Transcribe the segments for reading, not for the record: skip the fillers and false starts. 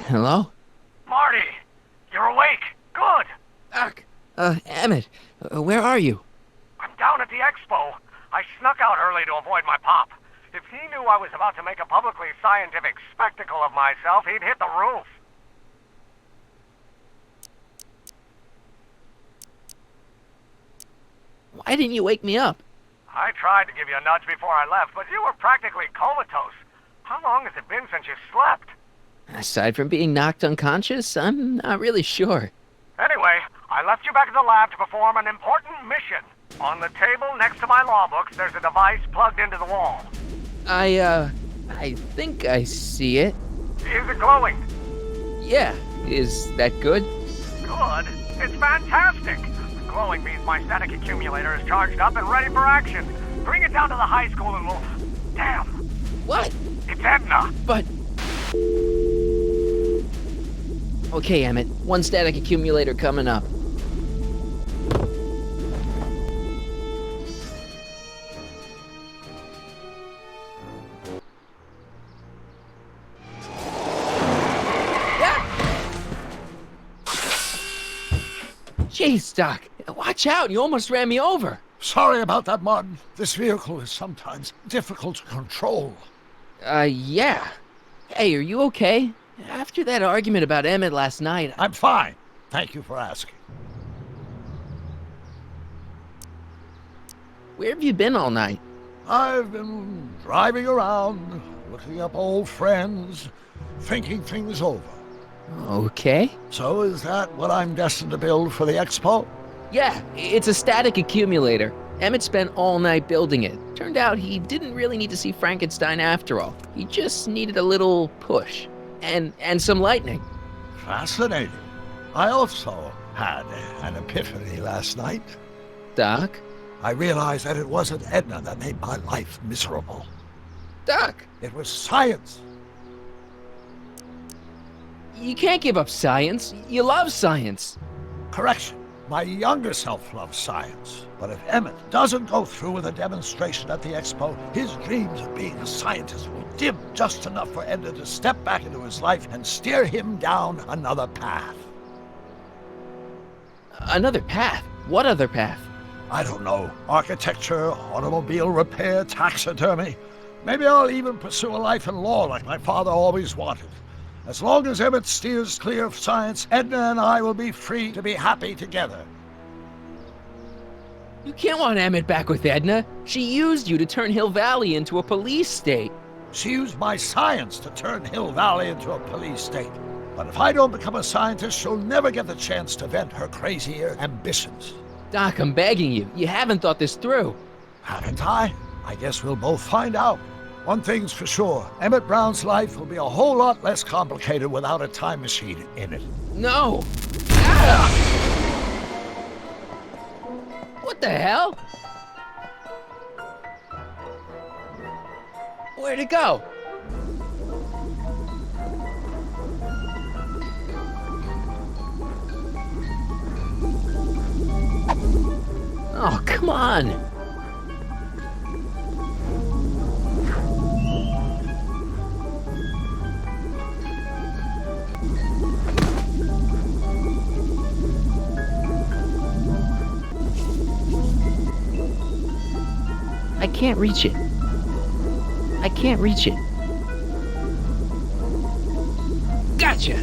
Hello? Marty! You're awake! Good! Doc! Emmett, where are you? I'm down at the expo. I snuck out early to avoid my pop. If he knew I was about to make a publicly scientific spectacle of myself, he'd hit the roof. Why didn't you wake me up? I tried to give you a nudge before I left, but you were practically comatose. How long has it been since you slept? Aside from being knocked unconscious, I'm not really sure. Anyway, I left you back at the lab to perform an important mission. On the table next to my law books, there's a device plugged into the wall. I think I see it. Is it glowing? Yeah, is that good? Good. It's fantastic. Glowing means my static accumulator is charged up and ready for action. Bring it down to the high school and we'll... Damn! What? It's Edna! But... Okay, Emmett. One static accumulator coming up. Jeez, Doc. Watch out. You almost ran me over. Sorry about that, Martin. This vehicle is sometimes difficult to control. Yeah. Hey, are you okay? After that argument about Emmett last night... I'm fine. Thank you for asking. Where have you been all night? I've been driving around, looking up old friends, thinking things over. Okay. So is that what I'm destined to build for the expo? Yeah, it's a static accumulator. Emmett spent all night building it. Turned out he didn't really need to see Frankenstein after all. He just needed a little push. And some lightning. Fascinating. I also had an epiphany last night. Doc? I realized that it wasn't Edna that made my life miserable. Doc! It was science. You can't give up science. You love science. Correction. My younger self loves science. But if Emmett doesn't go through with a demonstration at the expo, his dreams of being a scientist will dim just enough for Edna to step back into his life and steer him down another path. Another path? What other path? I don't know. Architecture, automobile repair, taxidermy. Maybe I'll even pursue a life in law like my father always wanted. As long as Emmett steers clear of science, Edna and I will be free to be happy together. You can't want Emmett back with Edna. She used you to turn Hill Valley into a police state. She used my science to turn Hill Valley into a police state. But if I don't become a scientist, she'll never get the chance to vent her crazier ambitions. Doc, I'm begging you. You haven't thought this through. Haven't I? I guess we'll both find out. One thing's for sure, Emmett Brown's life will be a whole lot less complicated without a time machine in it. No! Ah! What the hell? Where'd it go? Oh, come on! I can't reach it. I can't reach it. Gotcha!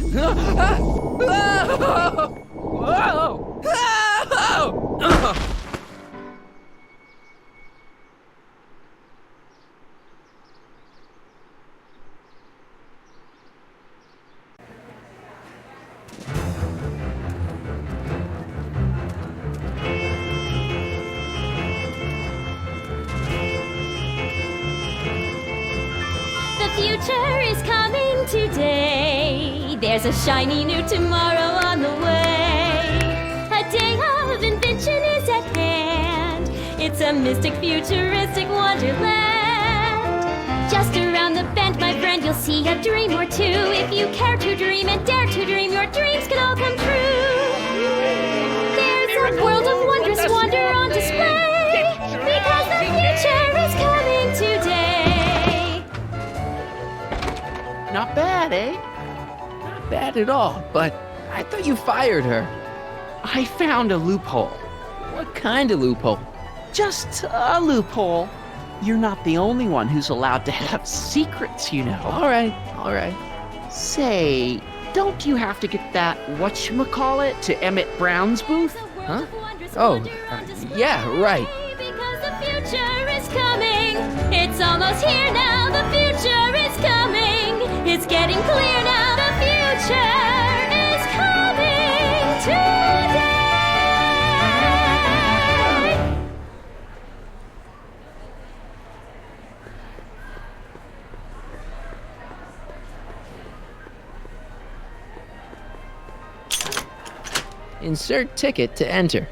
The future is coming today. There's a shiny new tomorrow on the way. A day of invention is at hand. It's a mystic, futuristic wonderland. Just around the bend, my friend, you'll see a dream or two. If you care to dream and dare to dream, your dreams can all come true. There's a world of wondrous wonder on display, because the future is coming today. bad at all, but I thought you fired her. I found a loophole. What kind of loophole? Just a loophole. You're not the only one who's allowed to have secrets, you know. All right. Say, don't you have to get that whatchamacallit to Emmett Brown's booth? Huh? Oh, yeah, right. Because the future is coming. It's almost here now. The future is coming. It's getting clear now. The future is coming today. Insert ticket to enter.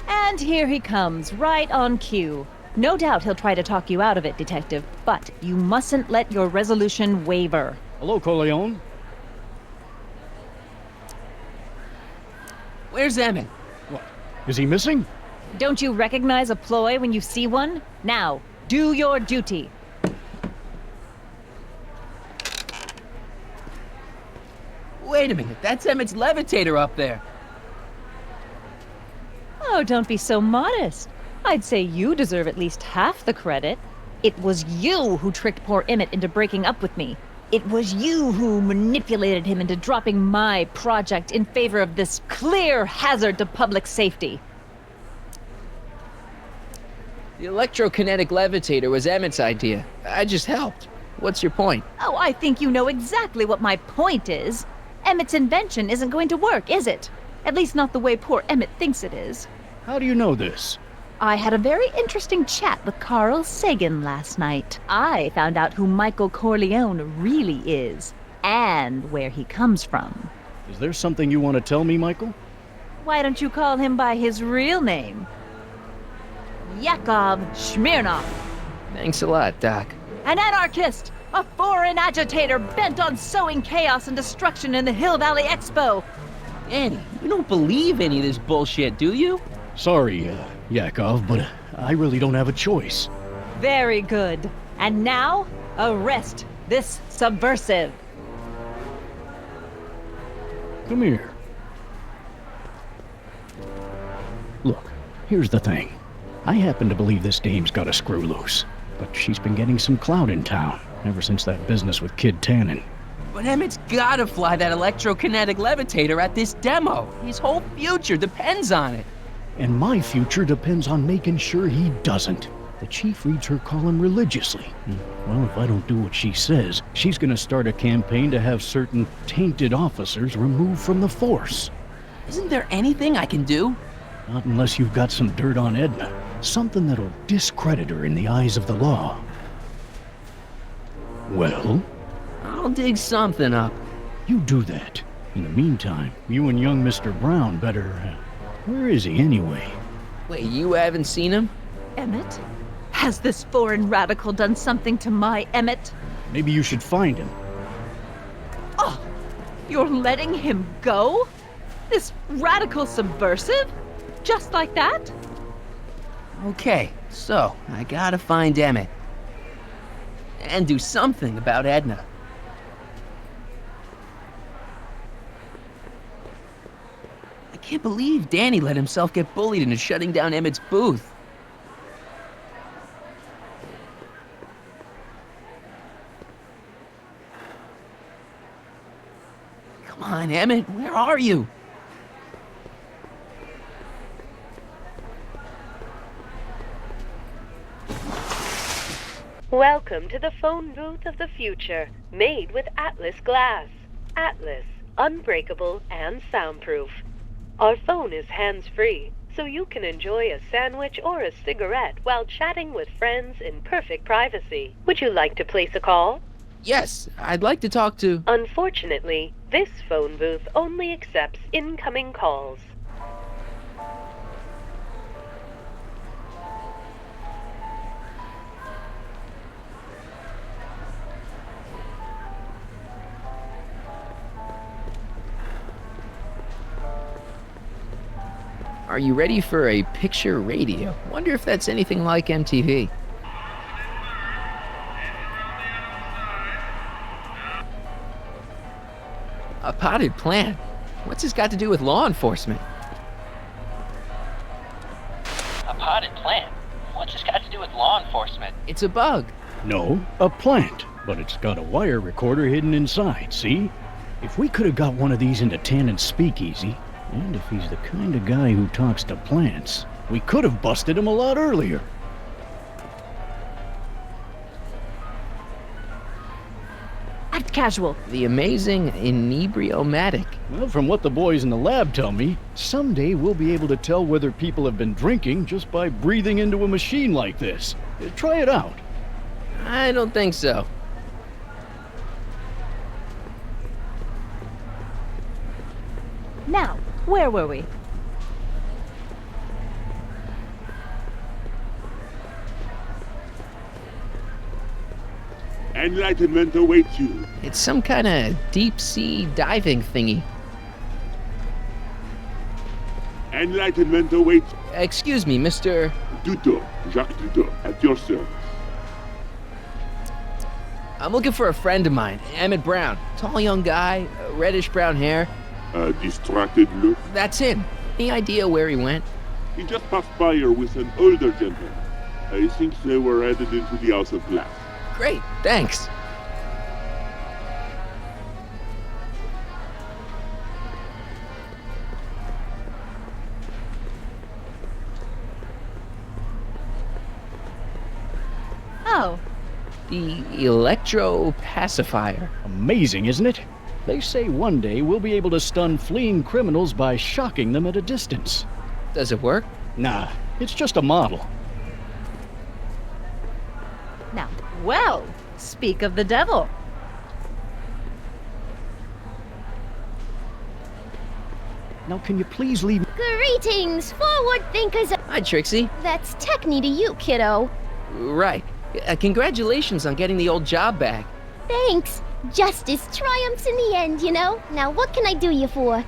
And here he comes, right on cue. No doubt he'll try to talk you out of it, Detective, but you mustn't let your resolution waver. Hello, Corleone. Where's Emmett? What? Is he missing? Don't you recognize a ploy when you see one? Now, do your duty. Wait a minute, that's Emmett's levitator up there. Oh, don't be so modest. I'd say you deserve at least half the credit. It was you who tricked poor Emmett into breaking up with me. It was you who manipulated him into dropping my project in favor of this clear hazard to public safety. The electrokinetic levitator was Emmett's idea. I just helped. What's your point? Oh, I think you know exactly what my point is. Emmett's invention isn't going to work, is it? At least not the way poor Emmett thinks it is. How do you know this? I had a very interesting chat with Carl Sagan last night. I found out who Michael Corleone really is, and where he comes from. Is there something you want to tell me, Michael? Why don't you call him by his real name? Yakov Smirnov. Thanks a lot, Doc. An anarchist! A foreign agitator bent on sowing chaos and destruction in the Hill Valley Expo! Danny, you don't believe any of this bullshit, do you? Sorry, Yakov, but I really don't have a choice. Very good. And now, arrest this subversive. Come here. Look, here's the thing. I happen to believe this dame's got a screw loose, but she's been getting some clout in town ever since that business with Kid Tannen. But Emmett's gotta fly that electrokinetic levitator at this demo. His whole future depends on it. And my future depends on making sure he doesn't. The chief reads her column religiously. Well, if I don't do what she says, she's gonna start a campaign to have certain tainted officers removed from the force. Isn't there anything I can do? Not unless you've got some dirt on Edna. Something that'll discredit her in the eyes of the law. Well? I'll dig something up. You do that. In the meantime, you and young Mr. Brown better... where is he anyway? Wait, you haven't seen him? Emmett? Has this foreign radical done something to my Emmett? Maybe you should find him. Oh, you're letting him go? This radical subversive? Just like that? Okay, so I gotta find Emmett. And do something about Edna. I can't believe Danny let himself get bullied into shutting down Emmett's booth. Come on, Emmett, where are you? Welcome to the phone booth of the future, made with Atlas glass. Atlas, unbreakable and soundproof. Our phone is hands-free, so you can enjoy a sandwich or a cigarette while chatting with friends in perfect privacy. Would you like to place a call? Yes, I'd like to talk to... Unfortunately, this phone booth only accepts incoming calls. Are you ready for a picture radio? Wonder if that's anything like MTV. potted plant? What's this got to do with law enforcement? A potted plant? What's this got to do with law enforcement? It's a bug. No, a plant, but it's got a wire recorder hidden inside, see? If we could have got one of these into Tannen's speakeasy, and if he's the kind of guy who talks to plants, we could have busted him a lot earlier. Act casual. The amazing inebriomatic. Well, from what the boys in the lab tell me, someday we'll be able to tell whether people have been drinking just by breathing into a machine like this. Try it out. I don't think so. Now, where were we? Enlightenment awaits you. It's some kind of deep-sea diving thingy. Enlightenment awaits. Excuse me, Mr. Duto, Jacques Duto, at your service. I'm looking for a friend of mine, Emmett Brown. Tall young guy, reddish-brown hair. A distracted look. That's him. Any idea where he went? He just passed by here with an older gentleman. I think they were headed into the House of Glass. Great, thanks. Oh, The electro pacifier. Amazing, isn't it? They say one day we'll be able to stun fleeing criminals by shocking them at a distance. Does it work? Nah, it's just a model. now, well, speak of the devil. Now, can you please leave? Greetings, forward thinkers. Hi, Trixie. That's Techne to you, kiddo. Right. Congratulations on getting the old job back. Thanks. Justice triumphs in the end, you know? Now, what can I do you for?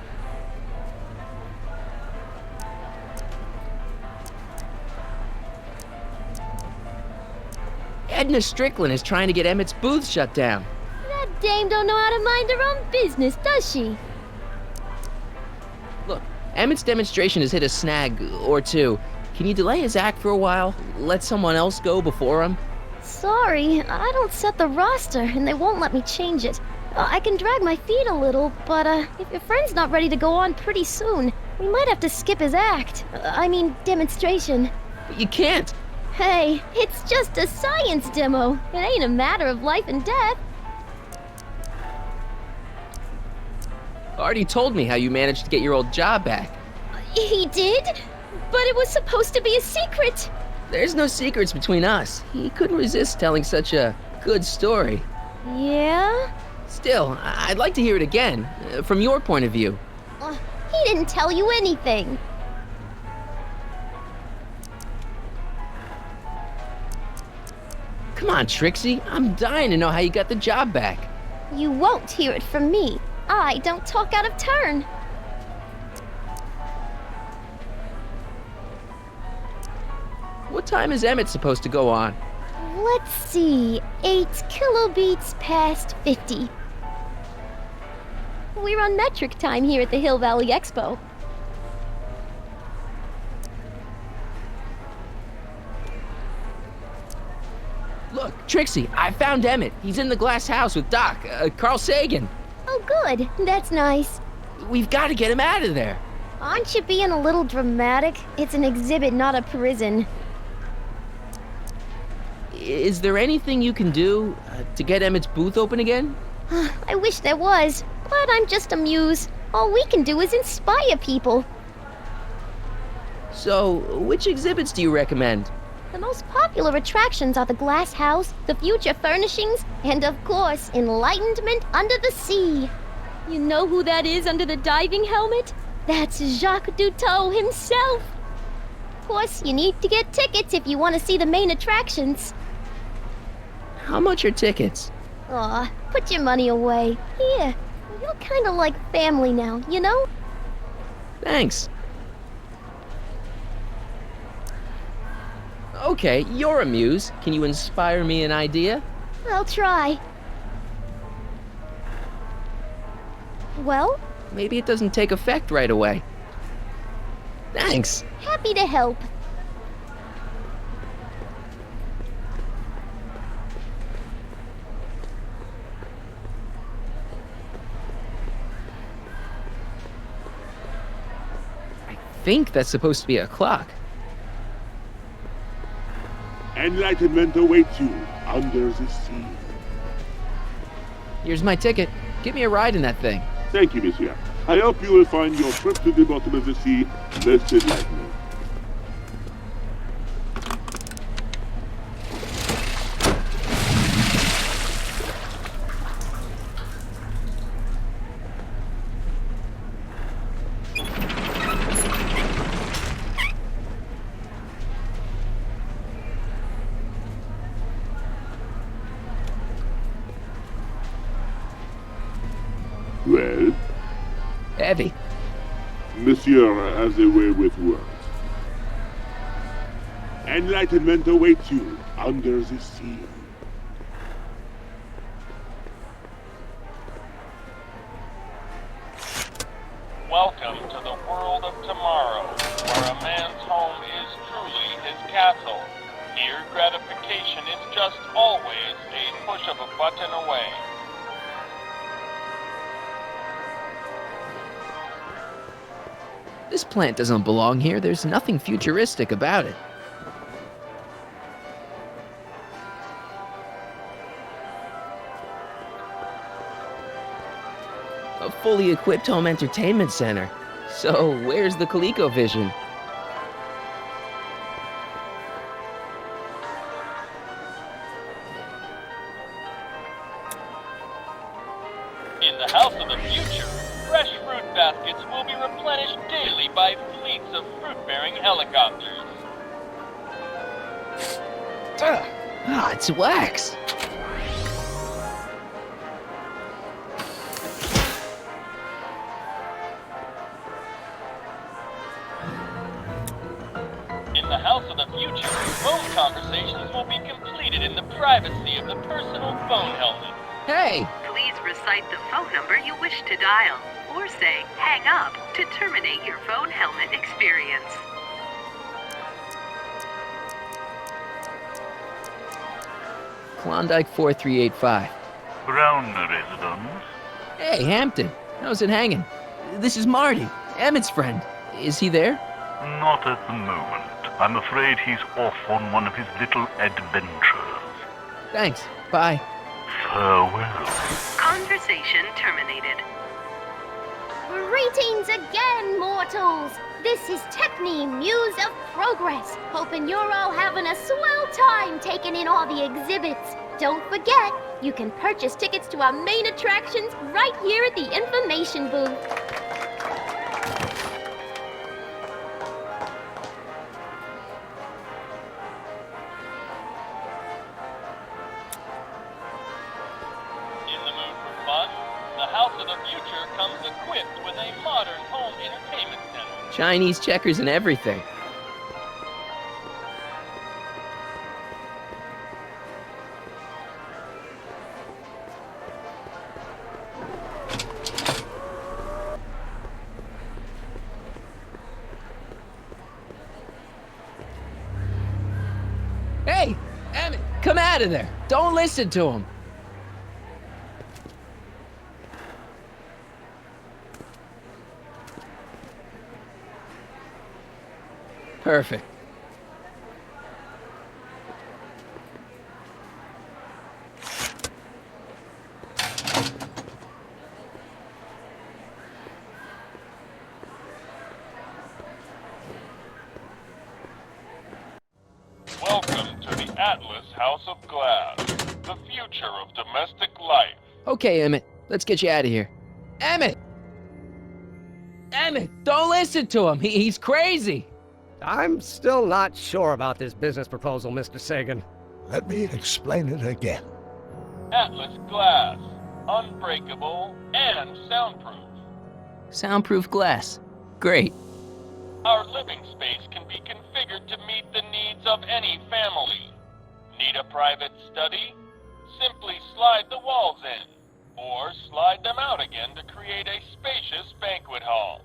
Edna Strickland is trying to get Emmett's booth shut down. That dame don't know how to mind her own business, does she? Look, Emmett's demonstration has hit a snag or two. Can you delay his act for a while? Let someone else go before him? Sorry, I don't set the roster, and they won't let me change it. I can drag my feet a little, but if your friend's not ready to go on pretty soon, we might have to skip his act. I mean, demonstration. But you can't. Hey, it's just a science demo. It ain't a matter of life and death. Artie told me how you managed to get your old job back. He did? But it was supposed to be a secret. There's no secrets between us. He couldn't resist telling such a good story. Yeah? Still, I'd like to hear it again, from your point of view. He didn't tell you anything. Come on, Trixie. I'm dying to know how you got the job back. You won't hear it from me. I don't talk out of turn. What time is Emmett supposed to go on? Let's see. 8 kilobeats past 50. We're on metric time here at the Hill Valley Expo. Look, Trixie, I found Emmett. He's in the glass house with Doc, Carl Sagan. Oh, good. That's nice. We've got to get him out of there. Aren't you being a little dramatic? It's an exhibit, not a prison. Is there anything you can do to get Emmett's booth open again? I wish there was, but I'm just a muse. All we can do is inspire people. So, which exhibits do you recommend? The most popular attractions are the Glass House, the Future Furnishings, and of course, Enlightenment Under the Sea. You know who that is under the diving helmet? That's Jacques Duteau himself. Of course, you need to get tickets if you want to see the main attractions. How much are tickets? Aw, put your money away. Here, you're kind of like family now, you know? Thanks. Okay, you're a muse. Can you inspire me an idea? I'll try. Well, Maybe it doesn't take effect right away. Thanks. happy to help. I think that's supposed to be a clock. Enlightenment awaits you under the sea. Here's my ticket. Give me a ride in that thing. Thank you, monsieur. I hope you will find your trip to the bottom of the sea less enlightening. Well, Heavy. monsieur has a way with words. Enlightenment awaits you under the sea. Welcome to the world of tomorrow, where a man's home is truly his castle. Here, gratification is just always a push of a button away. This plant doesn't belong here. There's nothing futuristic about it. A fully equipped home entertainment center. So, where's the ColecoVision? In the house of the future, fresh fruit baskets will be replenished daily by fleets of fruit-bearing helicopters. Ah, it's wax. In the house of the future, phone conversations will be completed in the privacy of the personal phone helmet. Hey! Please recite the phone number you wish to dial, or say hang up to terminate your phone helmet experience. Klondike 4385. Brown residence. Hey, Hampton. How's it hanging? This is Marty, Emmett's friend. Is he there? Not at the moment. I'm afraid he's off on one of his little adventures. Thanks. Bye. Farewell. Conversation terminated. Greetings again, mortals! This is Techne, Muse of Progress. Hoping you're all having a swell time taking in all the exhibits. Don't forget, you can purchase tickets to our main attractions right here at the information booth. In the mood for fun, the house of the future comes equipped with a modern home entertainment center. Chinese checkers and everything. Hey, Emmett, come out of there. Don't listen to him. Perfect. Welcome to the Atlas House of Glass, the future of domestic life. Okay, Emmett, let's get you out of here. Emmett! Emmett, don't listen to him. He's crazy. I'm still not sure about this business proposal, Mr. Sagan. Let me explain it again. Atlas Glass, unbreakable and soundproof. Soundproof glass. Great. Our living space can be configured to meet the needs of any family. Need a private study? Simply slide the walls in. or slide them out again to create a spacious banquet hall.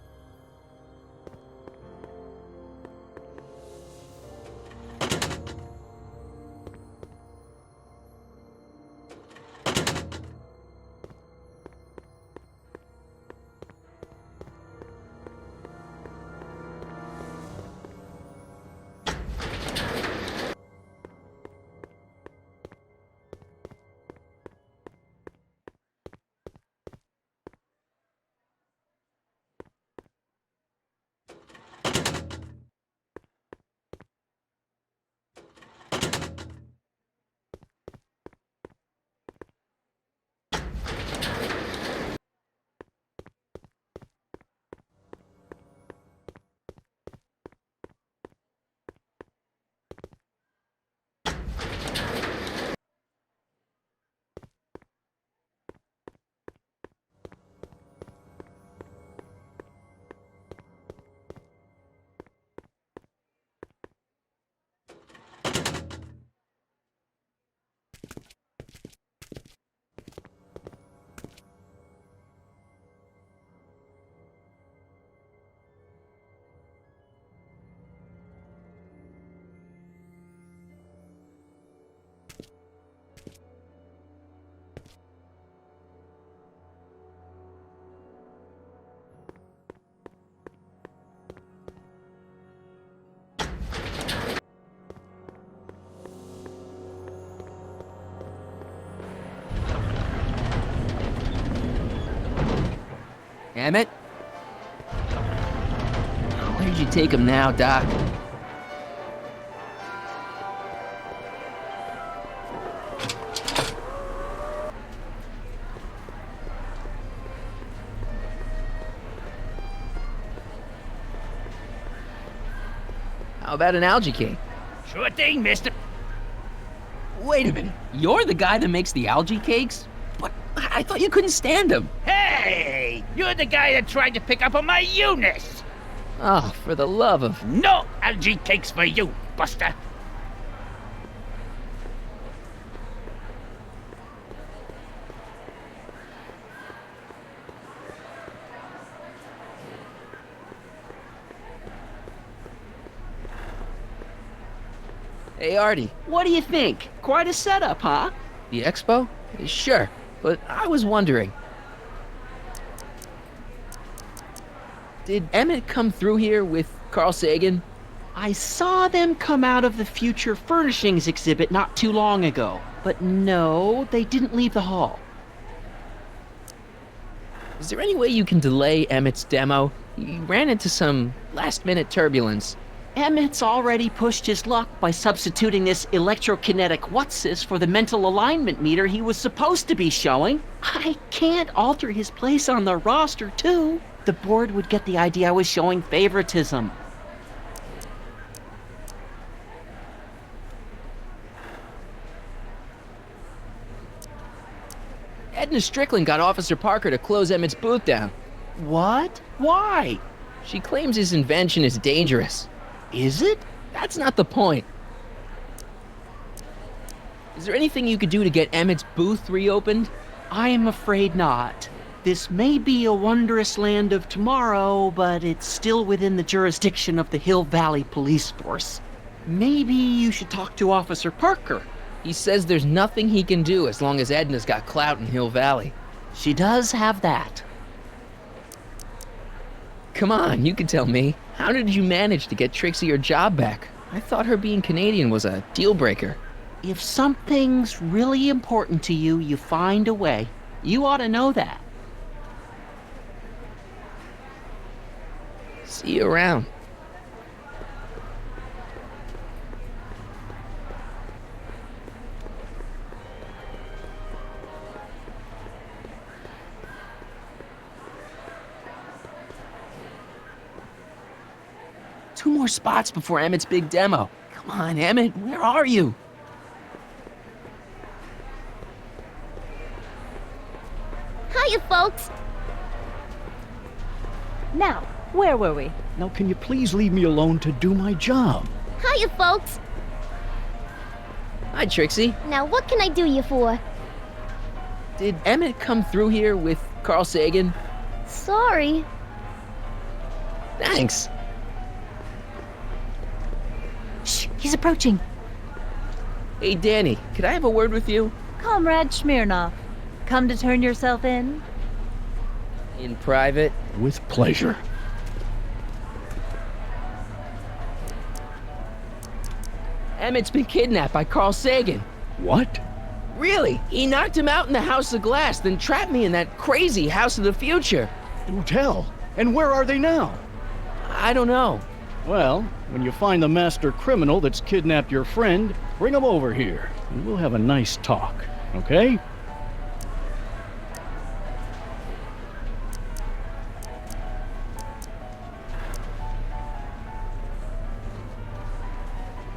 Emmett? Where'd you take him now, Doc? How about an algae cake? Sure thing, mister. Wait a minute. You're the guy that makes the algae cakes? But I thought you couldn't stand them. Hey! You're the guy that tried to pick up on my Eunice! Oh, for the love of... No algae cakes for you, Buster! Hey, Artie. What do you think? Quite a setup, huh? The expo? Sure, but I was wondering. Did Emmett come through here with Carl Sagan? I saw them come out of the Future Furnishings exhibit not too long ago. But no, they didn't leave the hall. Is there any way you can delay Emmett's demo? He ran into some last-minute turbulence. Emmett's already pushed his luck by substituting this electrokinetic what's-this for the mental alignment meter he was supposed to be showing. I can't alter his place on the roster, too. The board would get the idea I was showing favoritism. Edna Strickland got Officer Parker to close Emmett's booth down. What? Why? She claims his invention is dangerous. Is it? That's not the point. Is there anything you could do to get Emmett's booth reopened? I am afraid not. This may be a wondrous land of tomorrow, but it's still within the jurisdiction of the Hill Valley Police Force. Maybe you should talk to Officer Parker. He says there's nothing he can do as long as Edna's got clout in Hill Valley. She does have that. Come on, you can tell me. How did you manage to get Trixie her job back? I thought her being Canadian was a deal breaker. If something's really important to you, you find a way. You ought to know that. See you around. Two more spots before Emmett's big demo. Come on, Emmett, where are you? Hiya, folks. Now, where were we? Now, can you please leave me alone to do my job? Hiya, folks. Hi, Trixie. Now, what can I do you for? Did Emmett come through here with Carl Sagan? Sorry. Thanks. Shh, he's approaching. Hey, Danny, could I have a word with you? Comrade Smirnov, come to turn yourself in? In private? With pleasure. Emmett's been kidnapped by Carl Sagan. What? Really? He knocked him out in the House of Glass, then trapped me in that crazy House of the Future. Do tell. And where are they now? I don't know. Well, when you find the master criminal that's kidnapped your friend, bring him over here, and we'll have a nice talk, okay?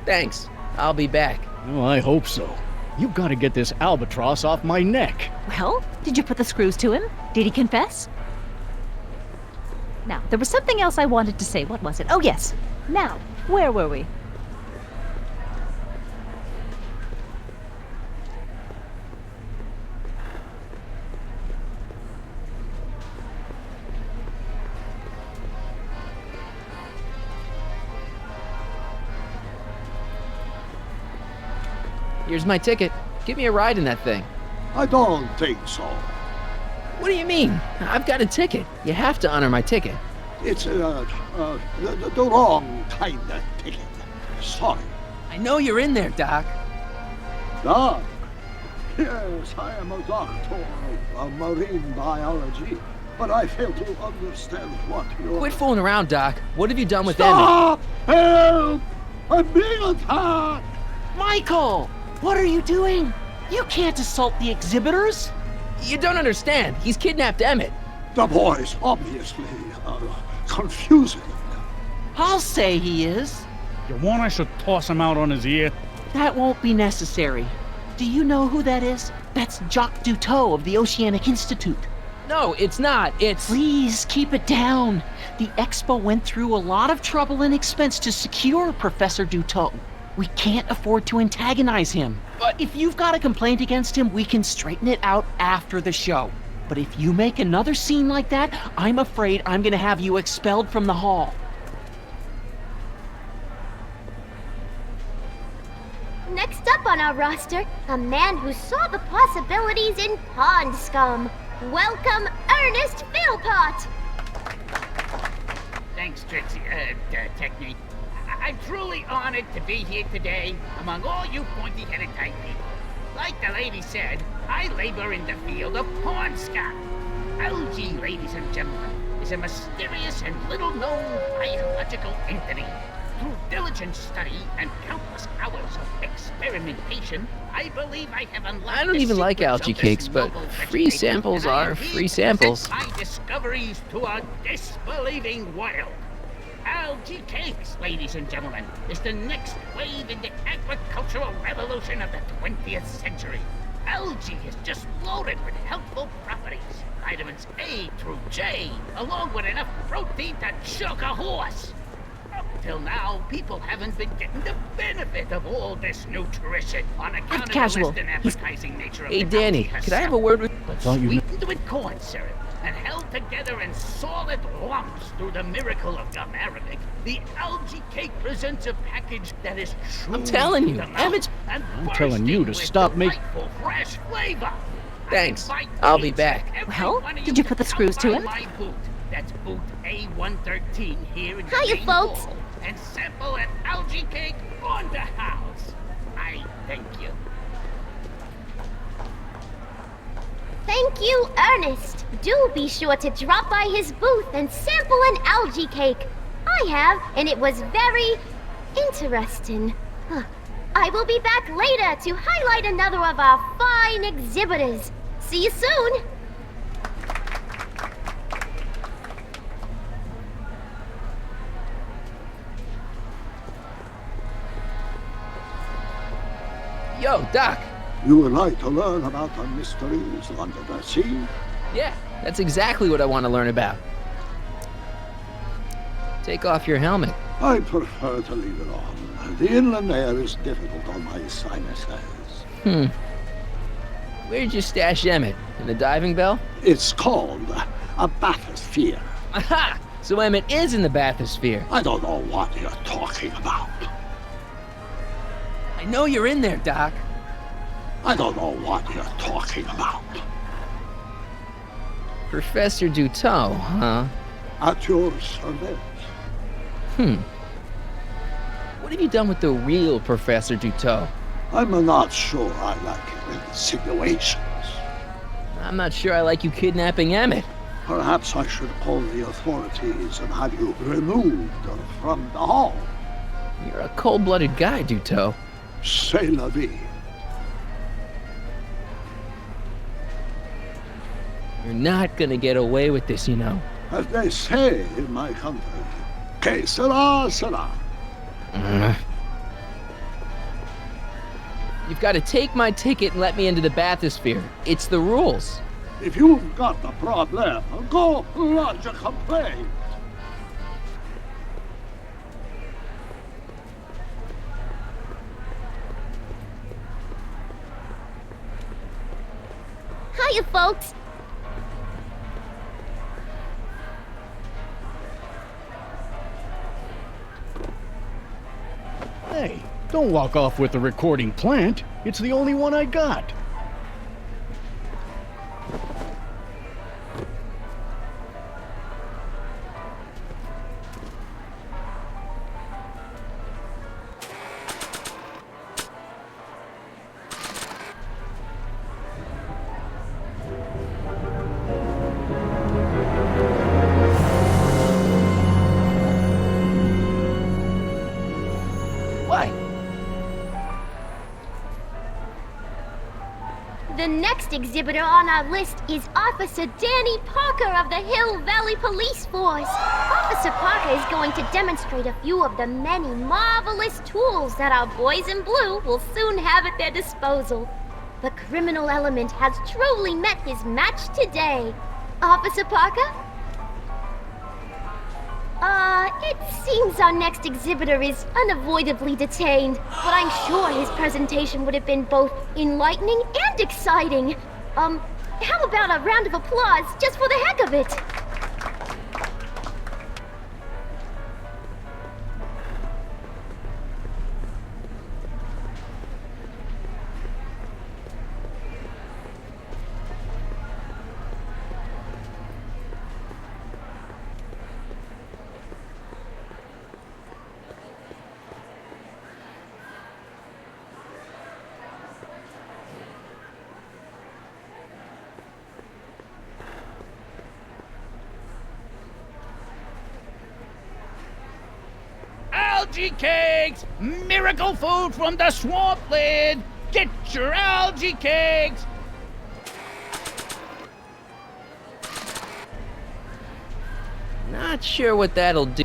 Thanks. I'll be back. Oh, I hope so. You've got to get this albatross off my neck. Well, did you put the screws to him? Did he confess? Now, there was something else I wanted to say. What was it? Oh, yes. Now, where were we? Here's my ticket. Give me a ride in that thing. I don't think so. What do you mean? I've got a ticket. You have to honor my ticket. It's the wrong kind of ticket. Sorry. I know you're in there, Doc. Doc? Yes, I am a doctor of marine biology, but I fail to understand what you're... Quit fooling around, Doc. What have you done with Stop! Help! I'm being attacked! Michael! What are you doing? You can't assault the exhibitors! You don't understand. He's kidnapped Emmett. The boy's obviously confusing. I'll say he is. You want us to toss him out on his ear? That won't be necessary. Do you know who that is? That's Jacques Duteau of the Oceanic Institute. No, it's not. It's... Please, keep it down. The Expo went through a lot of trouble and expense to secure Professor Duteau. We can't afford to antagonize him. But if you've got a complaint against him, we can straighten it out after the show. But if you make another scene like that, I'm afraid I'm gonna have you expelled from the hall. Next up on our roster, a man who saw the possibilities in pond scum. Welcome, Ernest Philpott! Thanks, Trixie, Technique. I'm truly honored to be here today among all you pointy-headed type people. Like the lady said, I labor in the field of pond scum. Algae, ladies and gentlemen, is a mysterious and little-known biological entity. Through diligent study and countless hours of experimentation, I believe I have unlocked I don't even like algae cakes, but free samples are free samples. My discoveries to a disbelieving world. Algae cakes, ladies and gentlemen, is the next wave in the agricultural revolution of the 20th century. Algae is just loaded with helpful properties. Vitamins A through J, along with enough protein to choke a horse. Up till now, people haven't been getting the benefit of all this nutrition on account of the Western advertising nature of Hey, the Danny, algae could I have a word with... Sweetened with corn syrup and held together in solid lumps through the miracle of gum arabic, the algae cake presents a package that is true. I'm telling you, Emmett's... I'm telling you to stop making... fresh flavor. Thanks. I'll be back. Well, did you put the screws to him? My boot. That's boot A113 here in the Hiya, main folks. hall, and sample an algae cake on the house. I thank you. Thank you, Ernest. Do be sure to drop by his booth and sample an algae cake. I have, and it was very interesting. I will be back later to highlight another of our fine exhibitors. See you soon. Yo, Doc. You would like to learn about the mysteries under the sea? Yeah, that's exactly what I want to learn about. Take off your helmet. I prefer to leave it on. The inland air is difficult on my sinuses. Where'd you stash Emmett? In the diving bell? It's called a bathysphere. Aha! So Emmett is in the bathysphere. I don't know what you're talking about. I know you're in there, Doc. I don't know what you're talking about. Professor Duteau, huh? At your service. What have you done with the real Professor Duteau? I'm not sure I like your insinuations. I'm not sure I like you kidnapping Emmett. Perhaps I should call the authorities and have you removed from the hall. You're a cold-blooded guy, Duteau. C'est la vie. You're not gonna get away with this, you know. As they say in my country, que sera, sera. You've got to take my ticket and let me into the bathysphere. It's the rules. If you've got a problem, go lodge a complaint. Hiya, folks. Hey, don't walk off with the recording plant. It's the only one I got. Why? The next exhibitor on our list is Officer Danny Parker of the Hill Valley Police Force. Officer Parker is going to demonstrate a few of the many marvelous tools that our boys in blue will soon have at their disposal. The criminal element has truly met his match today. Officer Parker? It seems our next exhibitor is unavoidably detained, but I'm sure his presentation would have been both enlightening and exciting. How about a round of applause just for the heck of it? Algae cakes! Miracle food from the swampland! Get your algae cakes! Not sure what that'll do.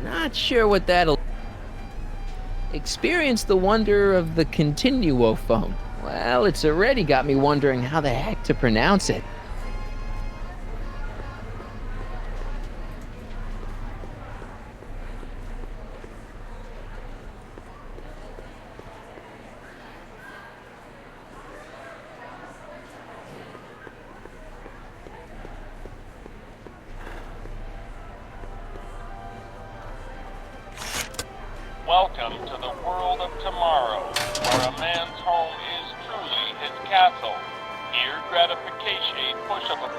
Not sure what that'll... Experience the wonder of the Continuo phone. Well, it's already got me wondering how the heck to pronounce it. Welcome to the world of tomorrow, where a man's home is truly his castle. Here, gratification, a push of a...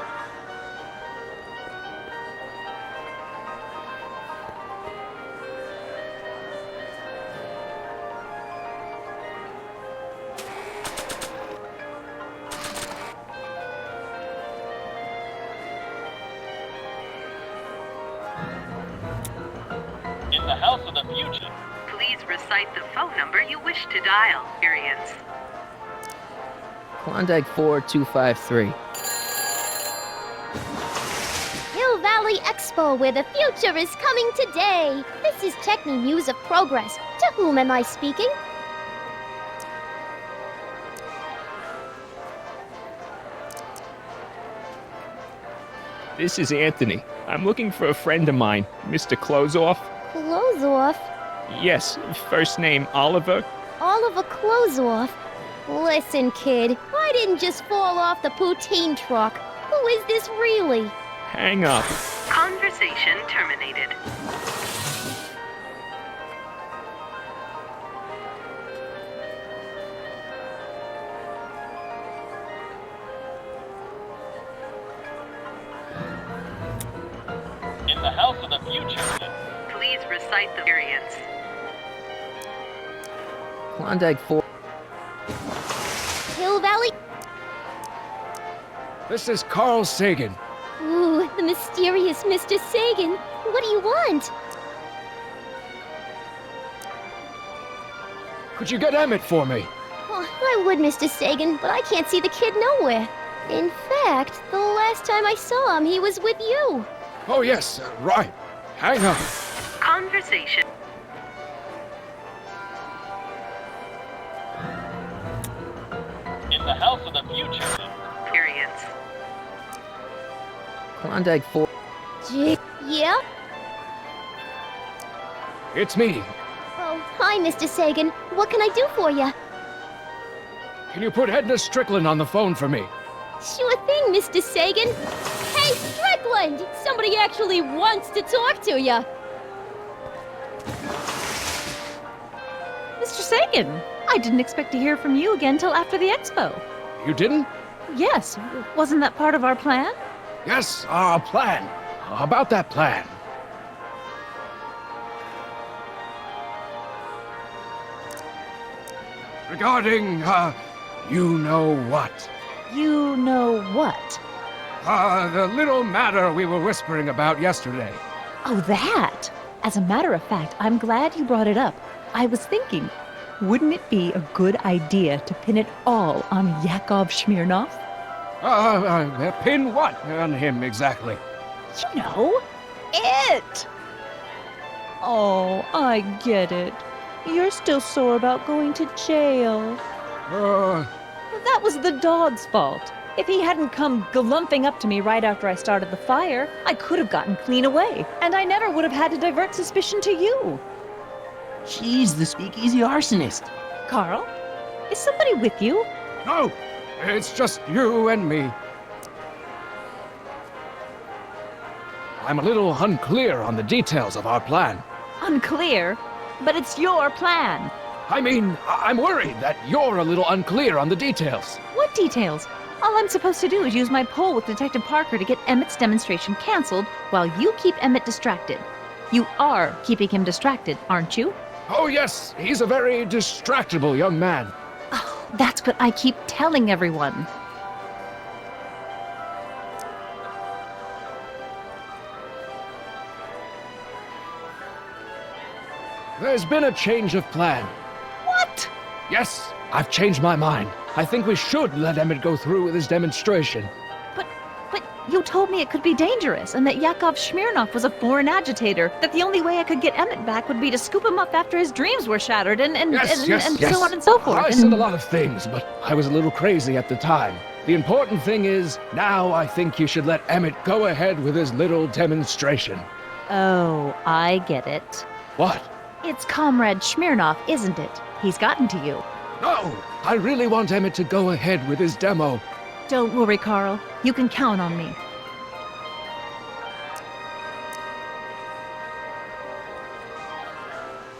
In the house of the future. Please recite the phone number you wish to dial. Experience. Klondike 4253. Hill Valley Expo, where the future is coming today. This is Techni News of Progress. To whom am I speaking? This is Anthony. I'm looking for a friend of mine, Mr. Closeoff. Close off. Yes, first name Oliver. Oliver Close off. Listen, kid, I didn't just fall off the poutine truck. Who is this really? Hang up. Conversation terminated. In the house of the future. Please recite the variants. Klondike 4. Hill Valley? This is Carl Sagan. Ooh, the mysterious Mr. Sagan. What do you want? Could you get Emmett for me? Oh, I would, Mr. Sagan, but I can't see the kid nowhere. In fact, the last time I saw him, he was with you. Oh, yes, right. Hang up. Conversation. In the house of the future. Variants. Klondike 4. Yeah? It's me. Oh, hi, Mr. Sagan. What can I do for you? Can you put Edna Strickland on the phone for me? Sure thing, Mr. Sagan. Hey, Strickland! Somebody actually wants to talk to you. Mr. Sagan, I didn't expect to hear from you again till after the expo. You didn't? Yes, wasn't that part of our plan? Yes, our plan. About that plan. Regarding, you know what? You know what? The little matter we were whispering about yesterday. Oh, that! As a matter of fact, I'm glad you brought it up. I was thinking, wouldn't it be a good idea to pin it all on Yakov Smirnov? Pin what on him exactly? You know, it! Oh, I get it. You're still sore about going to jail. That was the dog's fault. If he hadn't come galumping up to me right after I started the fire, I could have gotten clean away, and I never would have had to divert suspicion to you. She's the speakeasy arsonist. Carl, is somebody with you? No, it's just you and me. I'm a little unclear on the details of our plan. Unclear? But it's your plan. I mean, I'm worried that you're a little unclear on the details. What details? All I'm supposed to do is use my poll with Detective Parker to get Emmett's demonstration canceled while you keep Emmett distracted. You are keeping him distracted, aren't you? Oh, yes, he's a very distractible young man. Oh, that's what I keep telling everyone. There's been a change of plan. What? Yes, I've changed my mind. I think we should let Emmett go through with his demonstration. But you told me it could be dangerous, and that Yakov Smirnov was a foreign agitator, that the only way I could get Emmett back would be to scoop him up after his dreams were shattered, and so on and so forth. I said a lot of things, but I was a little crazy at the time. The important thing is, now I think you should let Emmett go ahead with his little demonstration. Oh, I get it. What? It's Comrade Smirnov, isn't it? He's gotten to you. No! I really want Emmett to go ahead with his demo. Don't worry, Carl. You can count on me.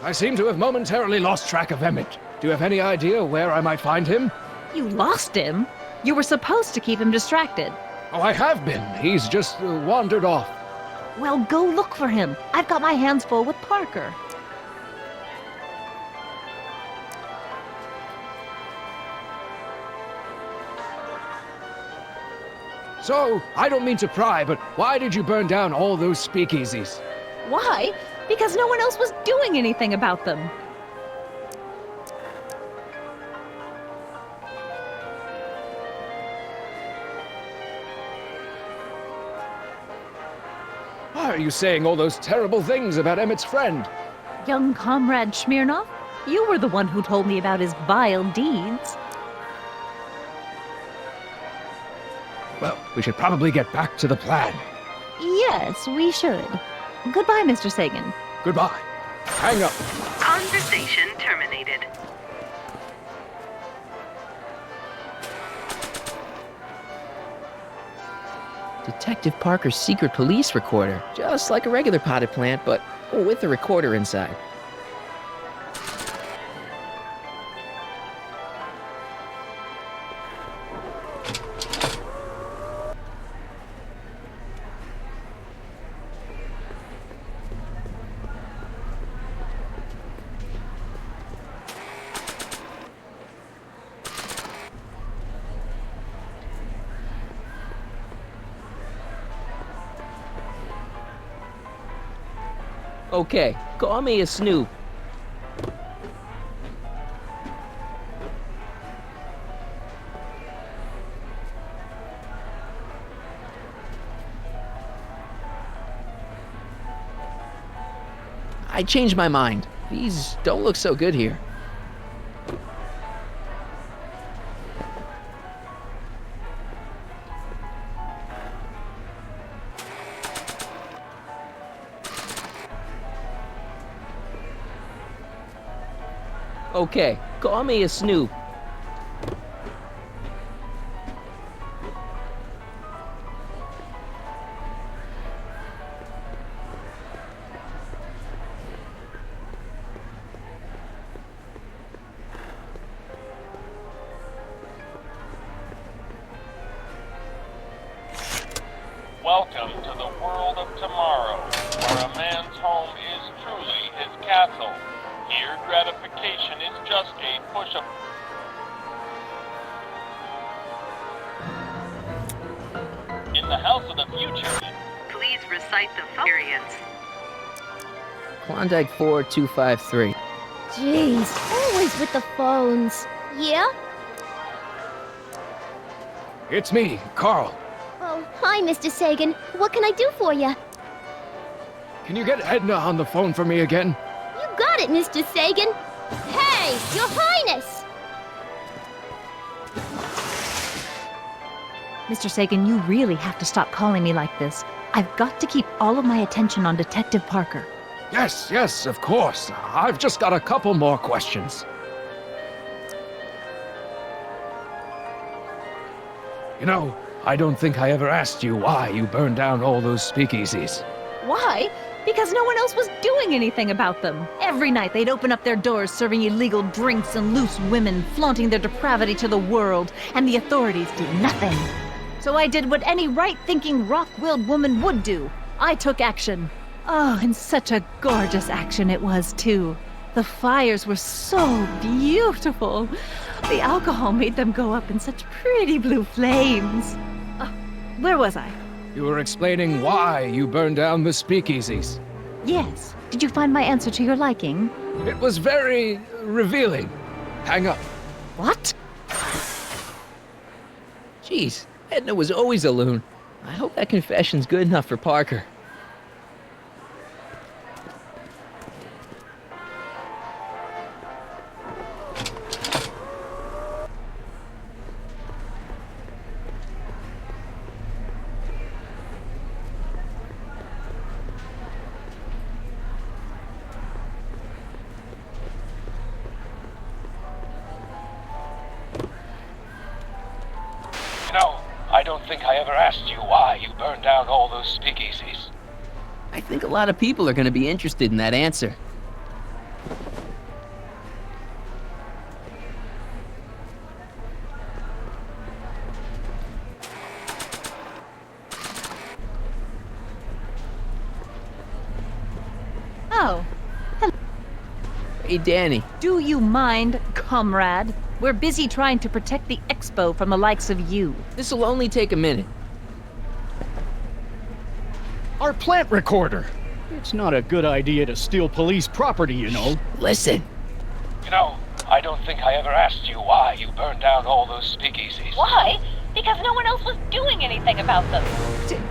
I seem to have momentarily lost track of Emmett. Do you have any idea where I might find him? You lost him? You were supposed to keep him distracted. Oh, I have been. He's just wandered off. Well, go look for him. I've got my hands full with Parker. So, I don't mean to pry, but why did you burn down all those speakeasies? Why? Because no one else was doing anything about them. Why are you saying all those terrible things about Emmett's friend? Young Comrade Smirnov, you were the one who told me about his vile deeds. Well, we should probably get back to the plan. Yes, we should. Goodbye, Mr. Sagan. Goodbye. Hang up. Conversation terminated. Detective Parker's secret police recorder. Just like a regular potted plant, but with a recorder inside. Okay, call me a snoop. I changed my mind. These don't look so good here. Okay, call me a snoop. Welcome to the world of tomorrow, where a man's home is truly his castle. Here, gratification is just a push of... In the house of the future... Please recite the variants. Klondike 4253. Jeez, always with the phones. Yeah? It's me, Carl. Oh, hi, Mr. Sagan. What can I do for you? Can you get Edna on the phone for me again? You got it, Mr. Sagan. Hey, Your Highness! Mr. Sagan, you really have to stop calling me like this. I've got to keep all of my attention on Detective Parker. Yes, of course. I've just got a couple more questions. You know, I don't think I ever asked you why you burned down all those speakeasies. Why? Because no one else was doing anything about them. Every night they'd open up their doors serving illegal drinks and loose women, flaunting their depravity to the world, and the authorities did nothing. So I did what any right-thinking, rock-willed woman would do. I took action. Oh, and such a gorgeous action it was, too. The fires were so beautiful. The alcohol made them go up in such pretty blue flames. Where was I? You were explaining why you burned down the speakeasies. Yes. Did you find my answer to your liking? It was very revealing. Hang up. What? Jeez, Edna was always a loon. I hope that confession's good enough for Parker. No, I don't think I ever asked you why you burned down all those speakeasies. I think a lot of people are going to be interested in that answer. Oh. Hello. Hey, Danny. Do you mind, comrade? We're busy trying to protect the expo from the likes of you. This'll only take a minute. Our plant recorder. It's not a good idea to steal police property, you know. Listen. You know, I don't think I ever asked you why you burned down all those speakeasies. Why? Because no one else was doing anything about them.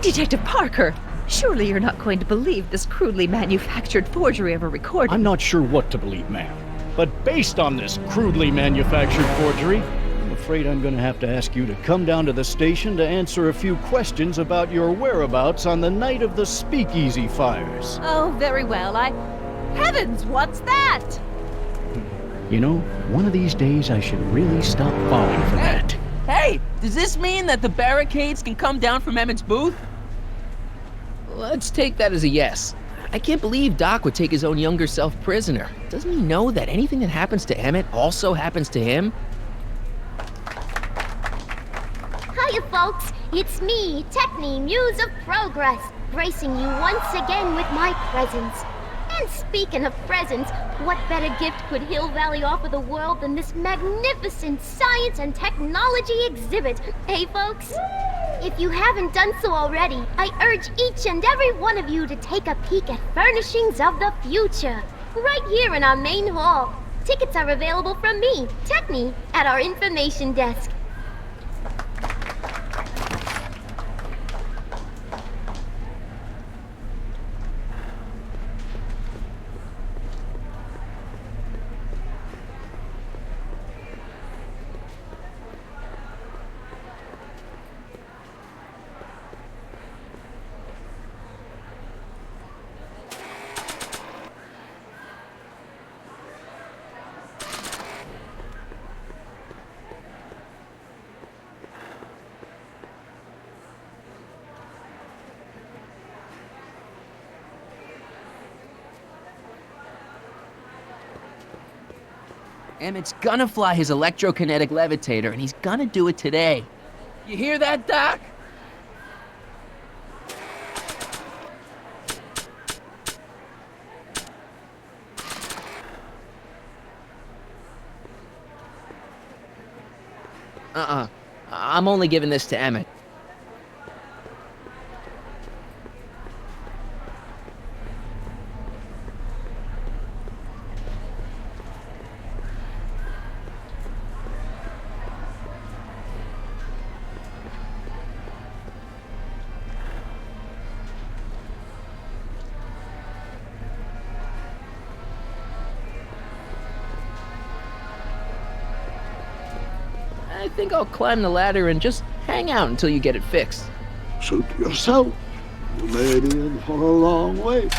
Detective Parker, surely you're not going to believe this crudely manufactured forgery of a recording. I'm not sure what to believe, ma'am. But based on this crudely manufactured forgery, I'm afraid I'm going to have to ask you to come down to the station to answer a few questions about your whereabouts on the night of the speakeasy fires. Oh, very well. Heavens, what's that? You know, one of these days I should really stop falling for that. Hey, does this mean that the barricades can come down from Emmett's booth? Let's take that as a yes. I can't believe Doc would take his own younger self prisoner. Doesn't he know that anything that happens to Emmett also happens to him? Hiya, folks. It's me, Techne, Muse of Progress, gracing you once again with my presence. And speaking of presents, what better gift could Hill Valley offer the world than this magnificent science and technology exhibit, hey folks? If you haven't done so already, I urge each and every one of you to take a peek at Furnishings of the Future, right here in our main hall. Tickets are available from me, Techne, at our information desk. Emmett's gonna fly his electrokinetic levitator, and he's gonna do it today. You hear that, Doc? I'm only giving this to Emmett. I think I'll climb the ladder and just hang out until you get it fixed. Suit yourself. You may be in for a long wait.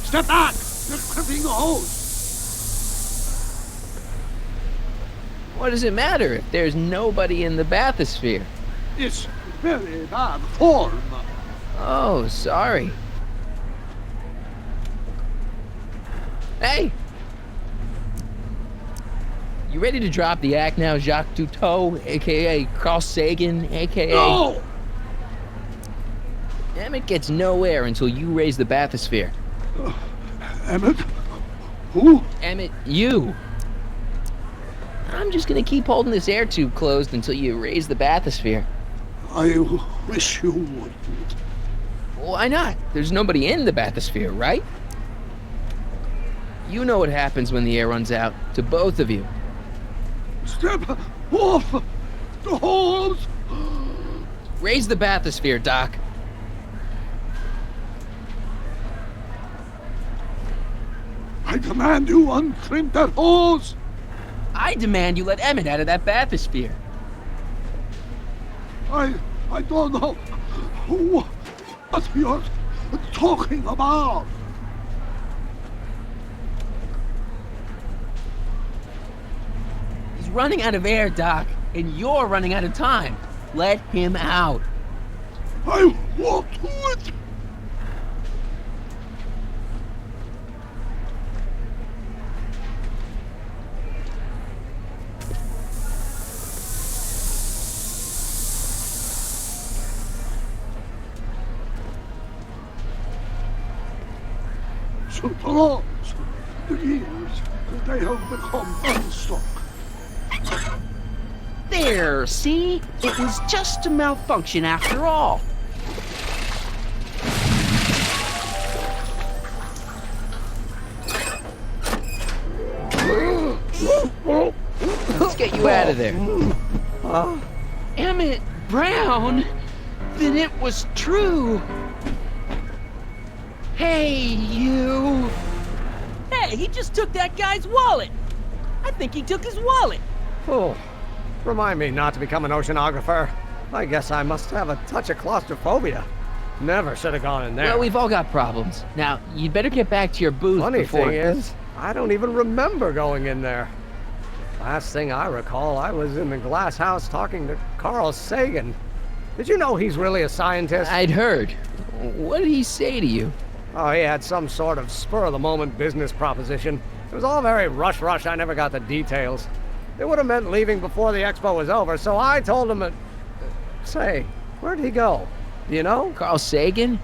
Step back! You're crimping the hose! What does it matter if there's nobody in the bathysphere? It's very bad form. Oh, sorry. Hey! You ready to drop the act now, Jacques Cousteau, a.k.a. Carl Sagan, a.k.a. No! Emmett gets no air until you raise the bathysphere. Emmett? Who? Emmett, you. I'm just gonna keep holding this air tube closed until you raise the bathysphere. I wish you wouldn't. Why not? There's nobody in the bathysphere, right? You know what happens when the air runs out, to both of you. Step off the hose! Raise the bathysphere, Doc. I demand you uncrimp that hose! I demand you let Emmett out of that bathysphere. I don't know what you're talking about. He's running out of air, Doc, and you're running out of time. Let him out. I won't do it. So prolonged the years that they have become unstuck. There, see? It was just a malfunction after all. Let's get you out of there. Emmett Brown? Then it was true. Hey, you! Hey, he just took that guy's wallet! I think he took his wallet! Oh, remind me not to become an oceanographer. I guess I must have a touch of claustrophobia. Never should have gone in there. Well, we've all got problems. Now, you'd better get back to your booth Funny before... thing is, I don't even remember going in there. Last thing I recall, I was in the glass house talking to Carl Sagan. Did you know he's really a scientist? I'd heard. What did he say to you? Oh, he had some sort of spur-of-the-moment business proposition. It was all very rush. I never got the details. It would have meant leaving before the expo was over, so I told him that... Say, where'd he go? Do you know? Carl Sagan?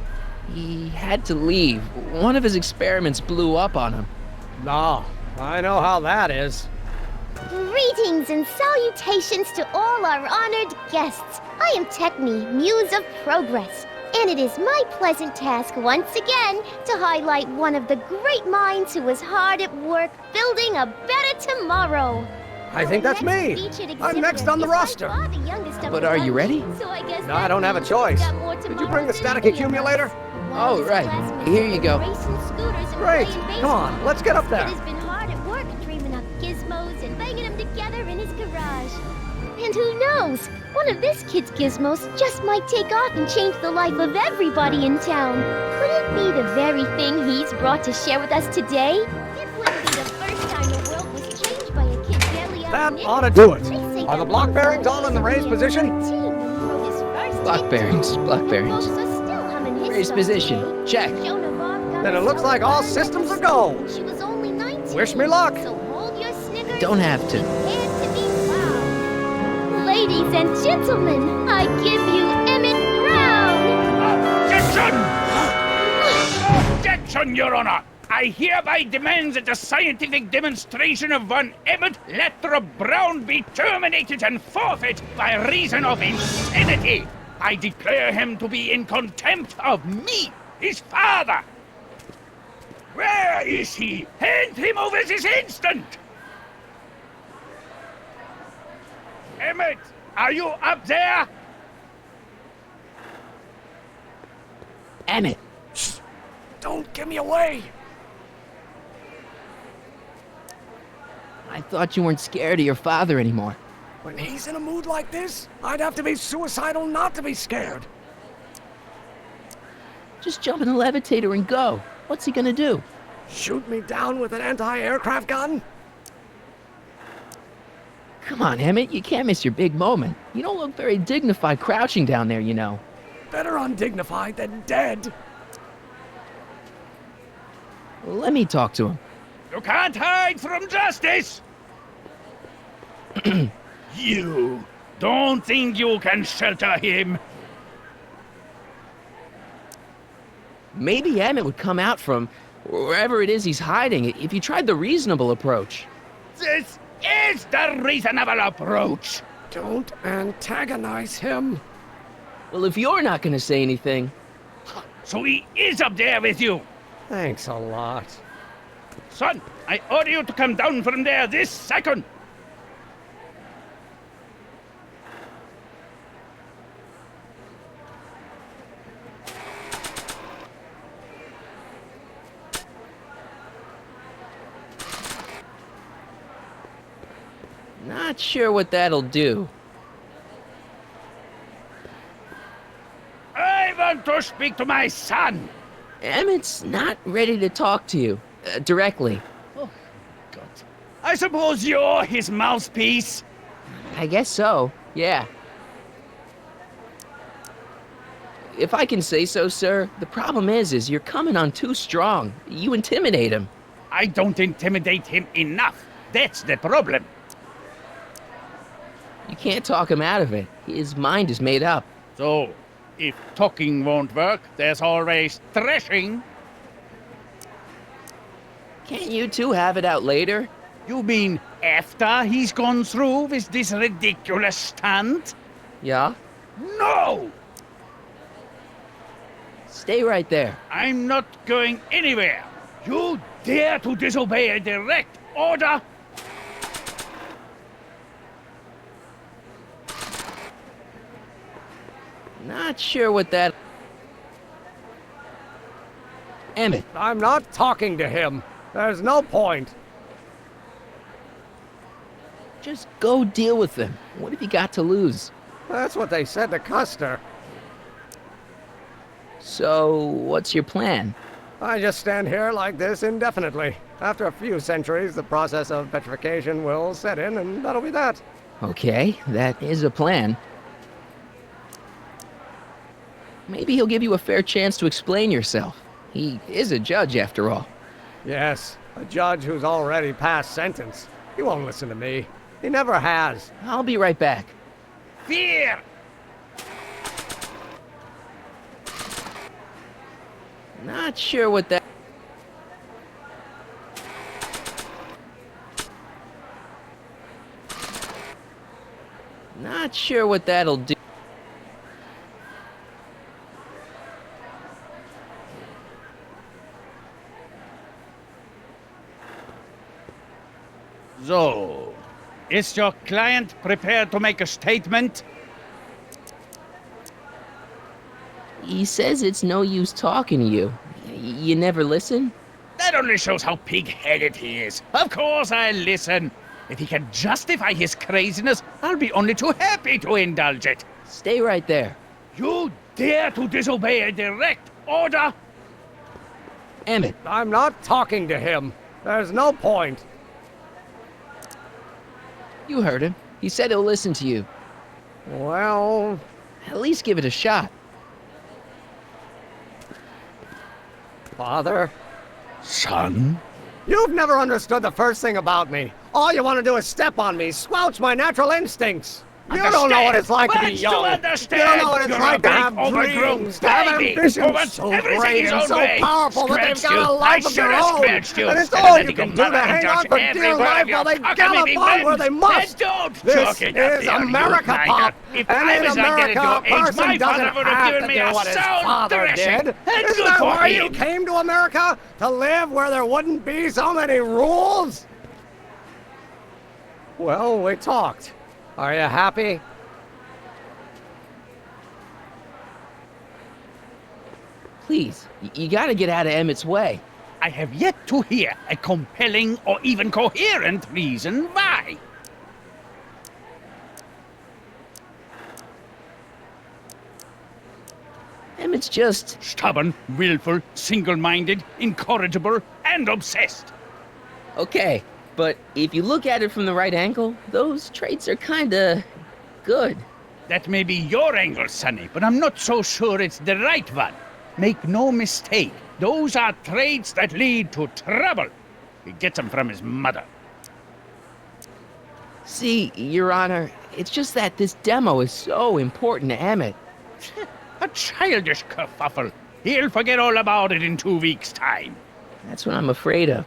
He had to leave. One of his experiments blew up on him. No, I know how that is. Greetings and salutations to all our honored guests. I am Techne, Muse of Progress, and it is my pleasant task once again to highlight one of the great minds who was hard at work building a better tomorrow. I think that's me. I'm next on the roster. But are you ready? No, I don't have a choice. Did you bring the static accumulator? Oh, right. Here you go. Great. Come on, let's get up there. He has been hard at work dreaming up gizmos and banging them together in his garage. And who knows? One of this kid's gizmos just might take off and change the life of everybody in town. Could it be the very thing he's brought to share with us today? It wouldn't be the first time the world was changed by a kid barely out. That ought to do it. Are the block bearings all in the raised position? Block bearings. Raised position. Check. Then it looks like all systems are go. Wish me luck. Don't have to. Ladies and gentlemen, I give you Emmett Brown! Objection! Objection, Your Honor! I hereby demand that the scientific demonstration of one Emmett Lathrop Brown be terminated and forfeit by reason of insanity. I declare him to be in contempt of me, his father. Where is he? Hand him over this instant! Emmett, are you up there? Emmett! Shh! Don't give me away! I thought you weren't scared of your father anymore. When he's in a mood like this, I'd have to be suicidal not to be scared. Just jump in the levitator and go. What's he gonna do? Shoot me down with an anti-aircraft gun? Come on, Emmett, you can't miss your big moment. You don't look very dignified crouching down there, you know. Better undignified than dead. Well, let me talk to him. You can't hide from justice! You don't think you can shelter him? Maybe Emmett would come out from wherever it is he's hiding if you tried the reasonable approach. This is the reasonable approach. Don't antagonize him. Well, if you're not gonna say anything... So he is up there with you? Thanks a lot. Son, I order you to come down from there this second. Not sure what that'll do. I want to speak to my son. Emmett's not ready to talk to you, directly. Oh, God. I suppose you're his mouthpiece? I guess so, yeah. If I can say so, sir, the problem is you're coming on too strong. You intimidate him. I don't intimidate him enough. That's the problem. You can't talk him out of it. His mind is made up. So, if talking won't work, there's always thrashing. Can't you two have it out later? You mean after he's gone through with this ridiculous stunt? Yeah? No! Stay right there. I'm not going anywhere. You dare to disobey a direct order? Not sure what that... Emmett. I'm not talking to him. There's no point. Just go deal with him. What have you got to lose? That's what they said to Custer. So, what's your plan? I just stand here like this indefinitely. After a few centuries, the process of petrification will set in, and that'll be that. Okay, that is a plan. Maybe he'll give you a fair chance to explain yourself. He is a judge, after all. Yes, a judge who's already passed sentence. He won't listen to me. He never has. I'll be right back. Fear! Not sure what that... Not sure what that'll do. So, is your client prepared to make a statement? He says it's no use talking to you. You never listen? That only shows how pig-headed he is. Of course I'll listen. If he can justify his craziness, I'll be only too happy to indulge it. Stay right there. You dare to disobey a direct order? Emmett. I'm not talking to him. There's no point. You heard him. He said he'll listen to you. Well... At least give it a shot. Father? Son? You've never understood the first thing about me. All you want to do is step on me, squelch my natural instincts. You don't know what it's like to be young. You don't know what it's like to have dreams, to have ambitions so great and so powerful that they've got a life of their own. And it's all you can do to hang on for dear life while they gallop on where they must. This is America, Pop. And in America, a person doesn't have to do what his father did. Isn't that why you came to America? To live where there wouldn't be so many rules? Well, we talked. Are you happy? Please, you gotta get out of Emmett's way. I have yet to hear a compelling or even coherent reason why. Emmett's just... Stubborn, willful, single-minded, incorrigible, and obsessed. Okay, but if you look at it from the right angle, those traits are kinda... good. That may be your angle, Sonny, but I'm not so sure it's the right one. Make no mistake, those are traits that lead to trouble. He gets them from his mother. See, Your Honor, it's just that this demo is so important to Emmett. A childish kerfuffle. He'll forget all about it in 2 weeks' time. That's what I'm afraid of.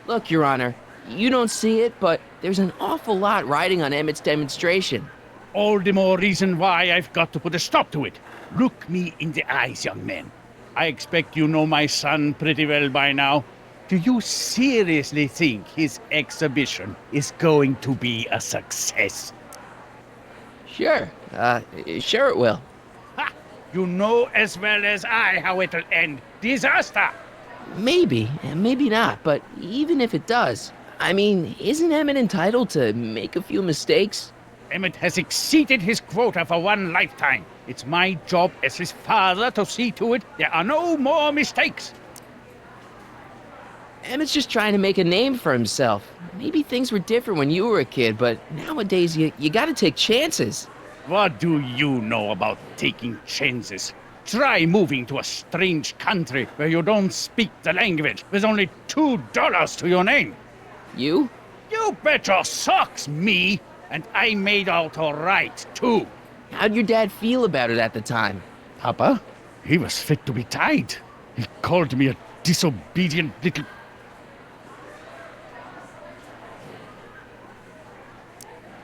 Look, Your Honor, you don't see it, but there's an awful lot riding on Emmett's demonstration. All the more reason why I've got to put a stop to it. Look me in the eyes, young man. I expect you know my son pretty well by now. Do you seriously think his exhibition is going to be a success? Sure. Sure it will. Ha! You know as well as I how it'll end. Disaster! Maybe, and maybe not, but even if it does, I mean, isn't Emmett entitled to make a few mistakes? Emmett has exceeded his quota for one lifetime. It's my job as his father to see to it there are no more mistakes. Emmett's just trying to make a name for himself. Maybe things were different when you were a kid, but nowadays you gotta take chances. What do you know about taking chances? Try moving to a strange country where you don't speak the language with only $2 to your name. You? You bet your socks, me! And I made out all right, too. How'd your dad feel about it at the time? Papa? He was fit to be tied. He called me a disobedient little...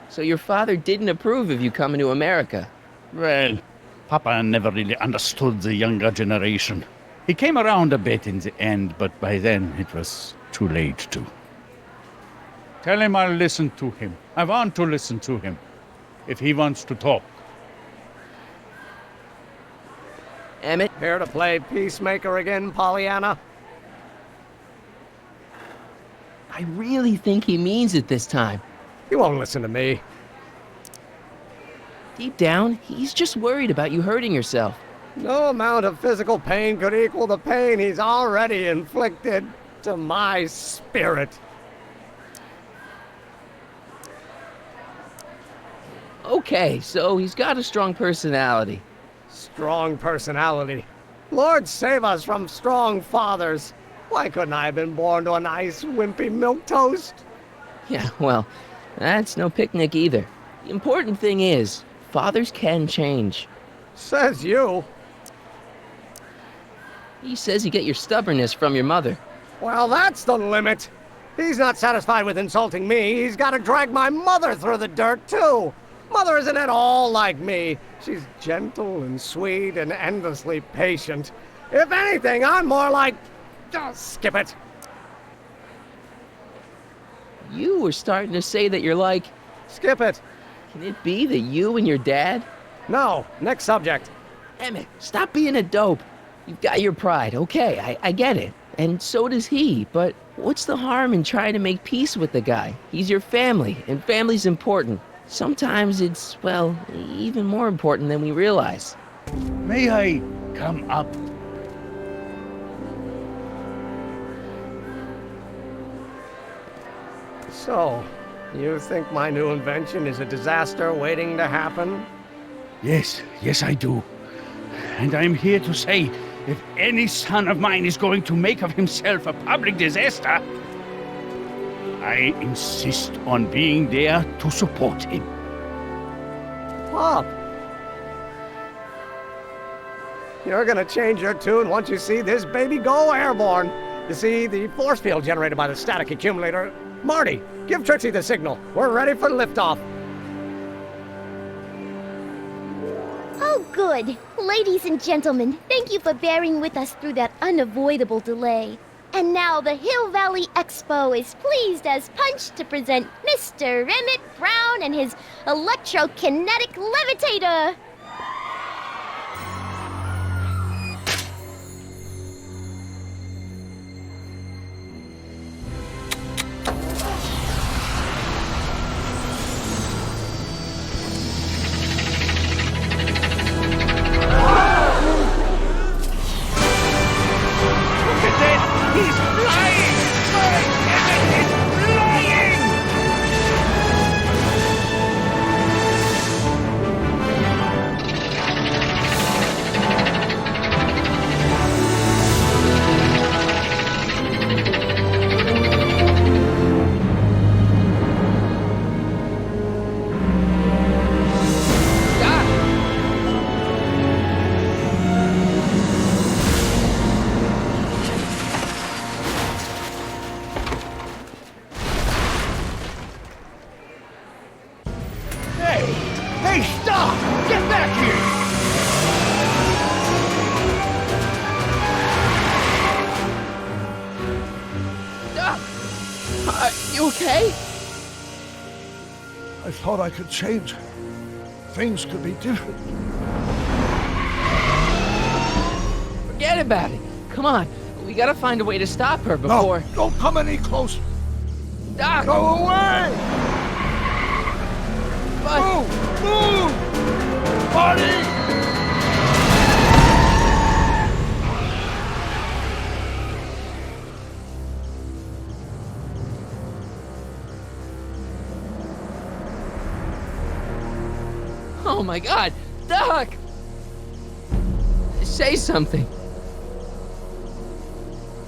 So your father didn't approve of you coming to America? Well, Papa never really understood the younger generation. He came around a bit in the end, but by then it was too late to. Tell him I'll listen to him. I want to listen to him. If he wants to talk. Emmett? Here to play peacemaker again, Pollyanna? I really think he means it this time. He won't listen to me. Deep down, he's just worried about you hurting yourself. No amount of physical pain could equal the pain he's already inflicted to my spirit. Okay, so he's got a strong personality. Strong personality. Lord save us from strong fathers. Why couldn't I have been born to a nice, wimpy milquetoast? Yeah, well, that's no picnic either. The important thing is, fathers can change. Says you. He says you get your stubbornness from your mother. Well, that's the limit. He's not satisfied with insulting me. He's got to drag my mother through the dirt, too. Mother isn't at all like me. She's gentle and sweet and endlessly patient. If anything, I'm more like... skip it. You were starting to say that you're like... Skip it. Can it be that you and your dad? No. Next subject. Emmett, stop being a dope. You've got your pride, okay, I get it. And so does he, but what's the harm in trying to make peace with the guy? He's your family, and family's important. Sometimes it's, well, even more important than we realize. May I come up? So, you think my new invention is a disaster waiting to happen? Yes, I do. And I'm here to say, if any son of mine is going to make of himself a public disaster, I insist on being there to support him. Pop! You're gonna change your tune once you see this baby go airborne. You see, the force field generated by the static accumulator... Marty, give Trixie the signal. We're ready for liftoff. Oh, good. Ladies and gentlemen, thank you for bearing with us through that unavoidable delay. And now the Hill Valley Expo is pleased as punch to present Mr. Emmett Brown and his electrokinetic levitator. Hey, stop! Get back here! Are you okay? I thought I could change. Things could be different. Forget about it. Come on, we gotta find a way to stop her before... No, don't come any closer. Doc! Go away! But... Move! Marty! Oh my God, Doc! Say something.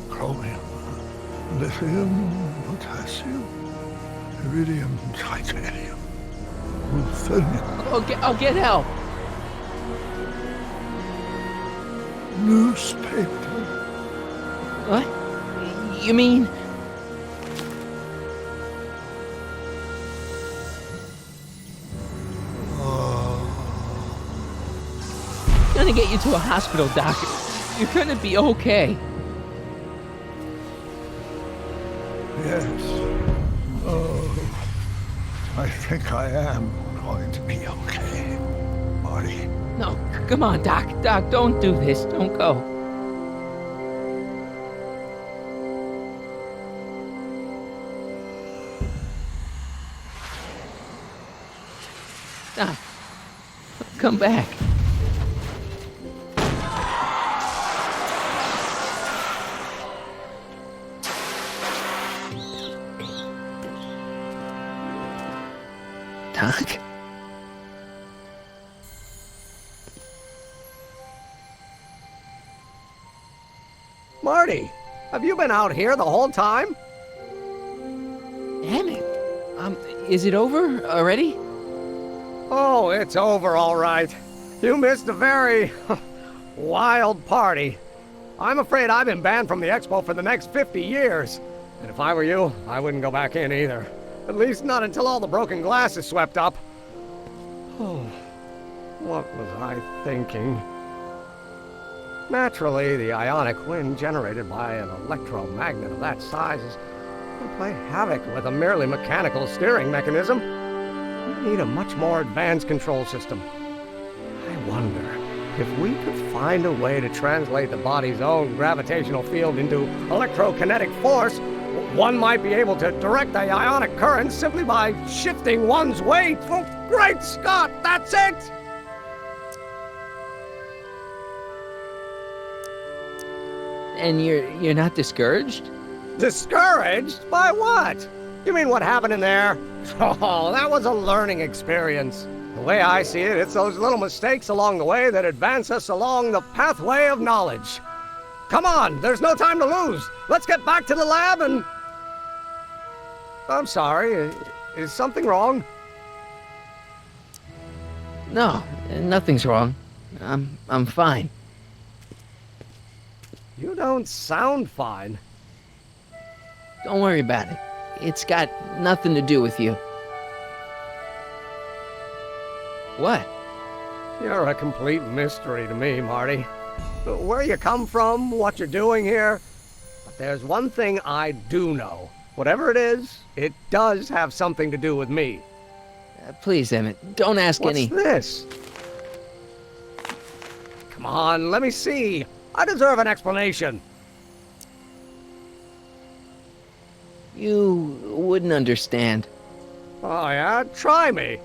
Chromium, lithium, potassium, iridium, titanium, ruthenium. I'll get help. Newspaper. What? You mean... I'm gonna get you to a hospital, Doc. You're gonna be okay. Yes. Oh, I think I am going to be okay, Marty. No, come on, Doc. Doc, don't do this. Don't go. Doc. come back. Doc? Marty, have you been out here the whole time? Emmett, is it over already? Oh, it's over all right. You missed a very wild party. I'm afraid I've been banned from the expo for the next 50 years. And if I were you, I wouldn't go back in either. At least not until all the broken glass is swept up. Oh, what was I thinking? Naturally, the ionic wind generated by an electromagnet of that size is going to play havoc with a merely mechanical steering mechanism. We need a much more advanced control system. I wonder if we could find a way to translate the body's own gravitational field into electrokinetic force. One might be able to direct the ionic current simply by shifting one's weight. Oh, great Scott, that's it! And you're not discouraged? Discouraged? By what? You mean what happened in there? Oh, that was a learning experience. The way I see it, it's those little mistakes along the way that advance us along the pathway of knowledge. Come on, there's no time to lose. Let's get back to the lab and... I'm sorry, is something wrong? No, nothing's wrong. I'm fine. You don't sound fine. Don't worry about it. It's got nothing to do with you. What? You're a complete mystery to me, Marty. Where you come from, what you're doing here. But there's one thing I do know. Whatever it is, it does have something to do with me. Please, Emmett, don't ask any... What's this? Come on, let me see. I deserve an explanation. You wouldn't understand. Oh, yeah? Try me.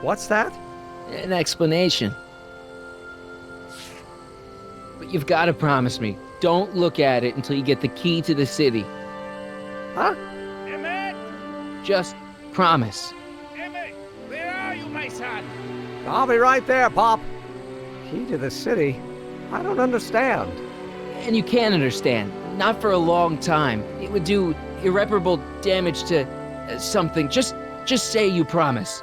What's that? An explanation. But you've got to promise me, don't look at it until you get the key to the city. Huh? Emmett! Just promise. Emmett! Where are you, my son? I'll be right there, Pop. Key to the city? I don't understand. And you can't understand. Not for a long time. It would do irreparable damage to something. Just say you promise.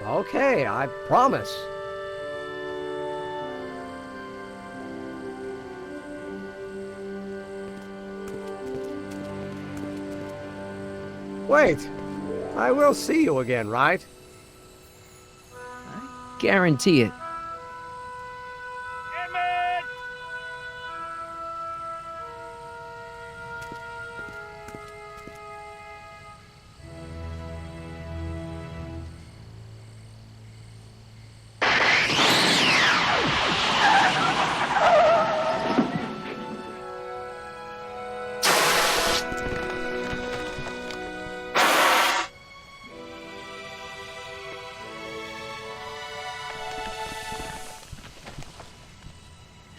Okay, I promise. Wait, I will see you again, right? I guarantee it. Emmett!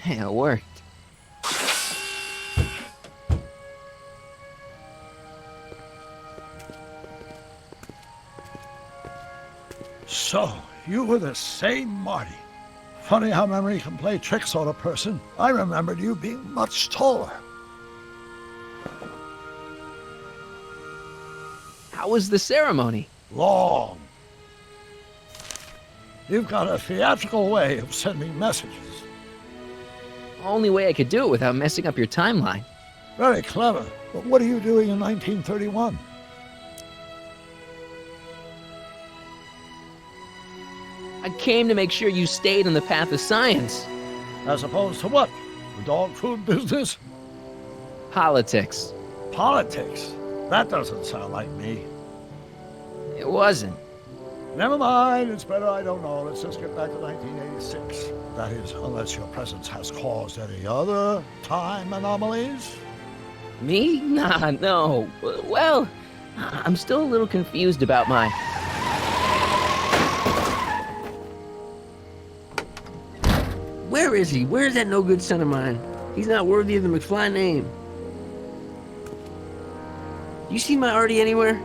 Hey, it worked. So, you were the same Marty. Funny how memory can play tricks on a person. I remembered you being much taller. How was the ceremony? Long. You've got a theatrical way of sending messages. Only way I could do it without messing up your timeline. Very clever. But what are you doing in 1931? I came to make sure you stayed on the path of science. As opposed to what? The dog food business? Politics. Politics? That doesn't sound like me. It wasn't. Never mind, it's better I don't know. Let's just get back to 1986. That is, unless your presence has caused any other time anomalies. Me? Nah, no. Well, I'm still a little confused about my... Where is he? Where's that no-good son of mine? He's not worthy of the McFly name. You seen my Artie anywhere?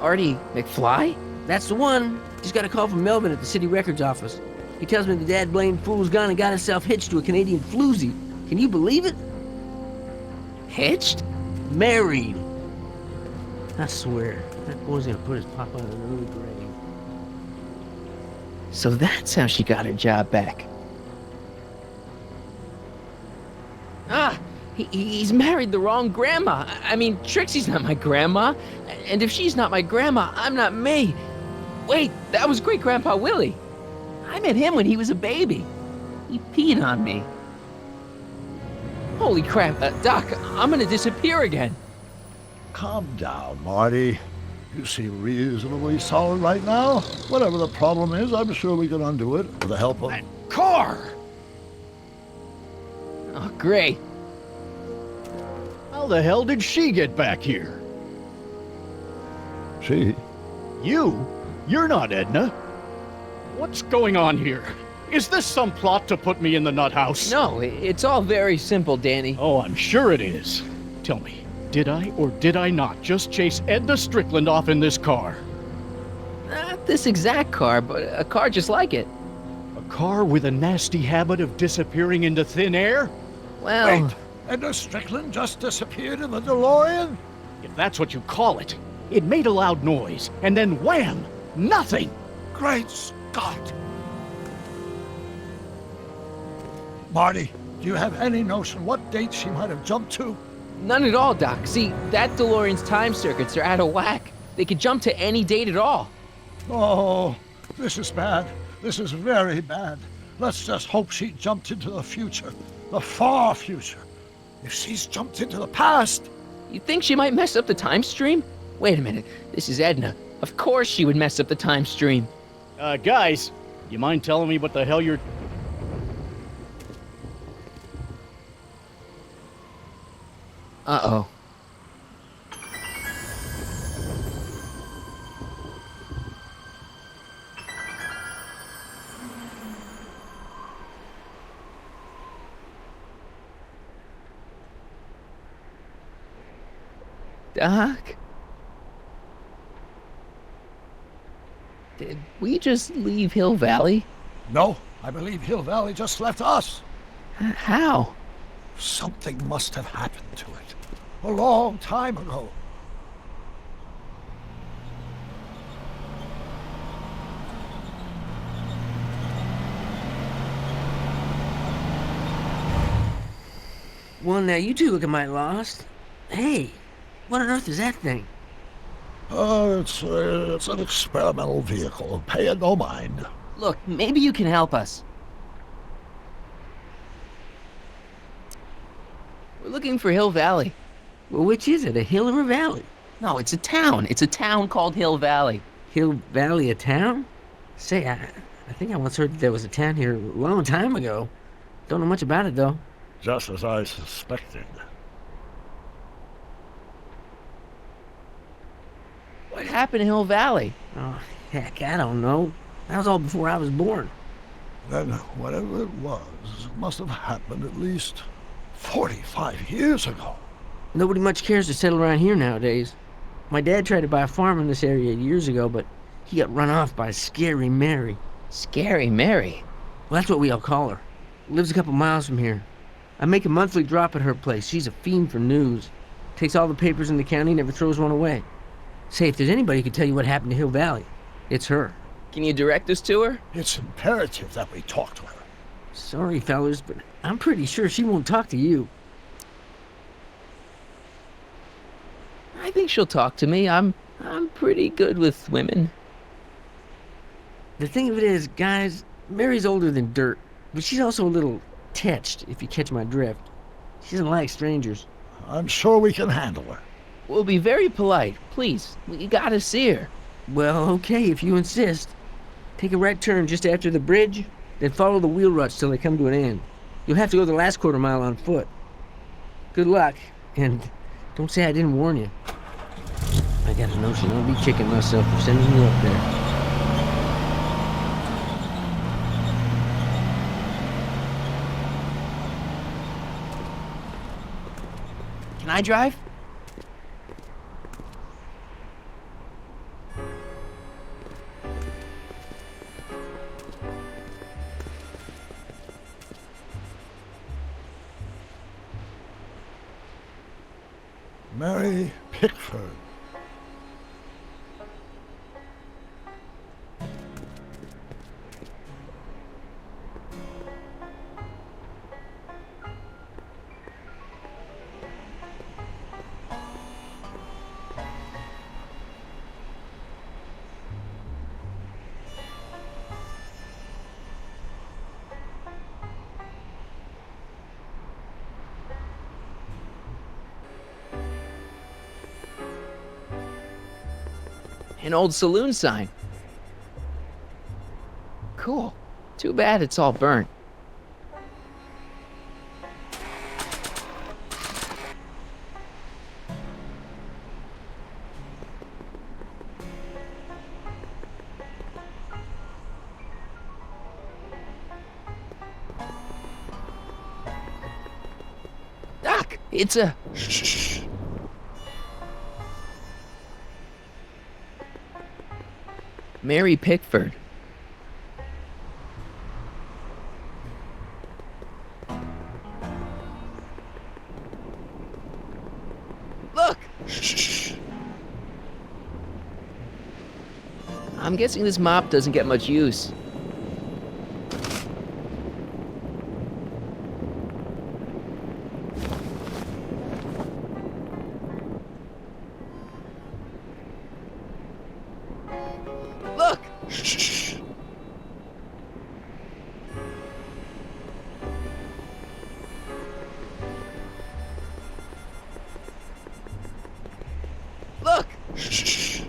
Artie McFly? That's the one. Just got a call from Melvin at the city records office. He tells me the dad blamed fool's gone and got himself hitched to a Canadian floozy. Can you believe it? Hitched? Married. I swear, that boy's gonna put his papa in an early grave. So that's how she got her job back. Ah, he's married the wrong grandma. I mean, Trixie's not my grandma. And if she's not my grandma, I'm not me. Wait, that was Great-Grandpa Willie. I met him when he was a baby. He peed on me. Holy crap, Doc, I'm gonna disappear again. Calm down, Marty. You seem reasonably solid right now. Whatever the problem is, I'm sure we can undo it with the help of... Car! Oh, great. How the hell did she get back here? She? You? You're not Edna. What's going on here? Is this some plot to put me in the nut house? No, it's all very simple, Danny. Oh, I'm sure it is. Tell me, did I or did I not just chase Edna Strickland off in this car? Not this exact car, but a car just like it. A car with a nasty habit of disappearing into thin air? Well... Wait, Edna Strickland just disappeared in the DeLorean? If that's what you call it. It made a loud noise, and then wham! Nothing! Great Scott! Marty, do you have any notion what date she might have jumped to? None at all, Doc. See, that DeLorean's time circuits are out of whack. They could jump to any date at all. Oh, this is bad. This is very bad. Let's just hope she jumped into the future. The far future. If she's jumped into the past... You think she might mess up the time stream? Wait a minute. This is Edna. Of course she would mess up the time stream. Guys, you mind telling me what the hell you're... Uh-oh. Doc? Did we just leave Hill Valley? No, I believe Hill Valley just left us. How? Something must have happened to it. A long time ago. Well, now you two looking mighty lost. Hey, what on earth is that thing? It's an experimental vehicle. Pay it no mind. Look, maybe you can help us. We're looking for Hill Valley. Well, which is it, a hill or a valley? No, it's a town. It's a town called Hill Valley. Hill Valley, a town? Say, I think I once heard that there was a town here a long time ago. Don't know much about it, though. Just as I suspected. What happened in Hill Valley? Oh, heck, I don't know. That was all before I was born. Then whatever it was must have happened at least 45 years ago. Nobody much cares to settle around here nowadays. My dad tried to buy a farm in this area years ago, but he got run off by Scary Mary. Scary Mary? Well, that's what we all call her. Lives a couple miles from here. I make a monthly drop at her place. She's a fiend for news. Takes all the papers in the county, never throws one away. Say, if there's anybody who can tell you what happened to Hill Valley, it's her. Can you direct us to her? It's imperative that we talk to her. Sorry, fellas, but I'm pretty sure she won't talk to you. I think she'll talk to me. I'm pretty good with women. The thing of it is, guys, Mary's older than dirt, but she's also a little tetched, if you catch my drift. She doesn't like strangers. I'm sure we can handle her. We'll be very polite. Please, we gotta see her. Well, okay, if you insist. Take a right turn just after the bridge, then follow the wheel ruts till they come to an end. You'll have to go the last quarter mile on foot. Good luck, And don't say I didn't warn you. I got a notion I'll be kicking myself for sending you up there. Can I drive? Mary Pickford. An old saloon sign. Cool. Too bad it's all burnt. Doc, it's a... Shh. Mary Pickford. Look! Shh. I'm guessing this mop doesn't get much use. Look! Shh. Look! Shh.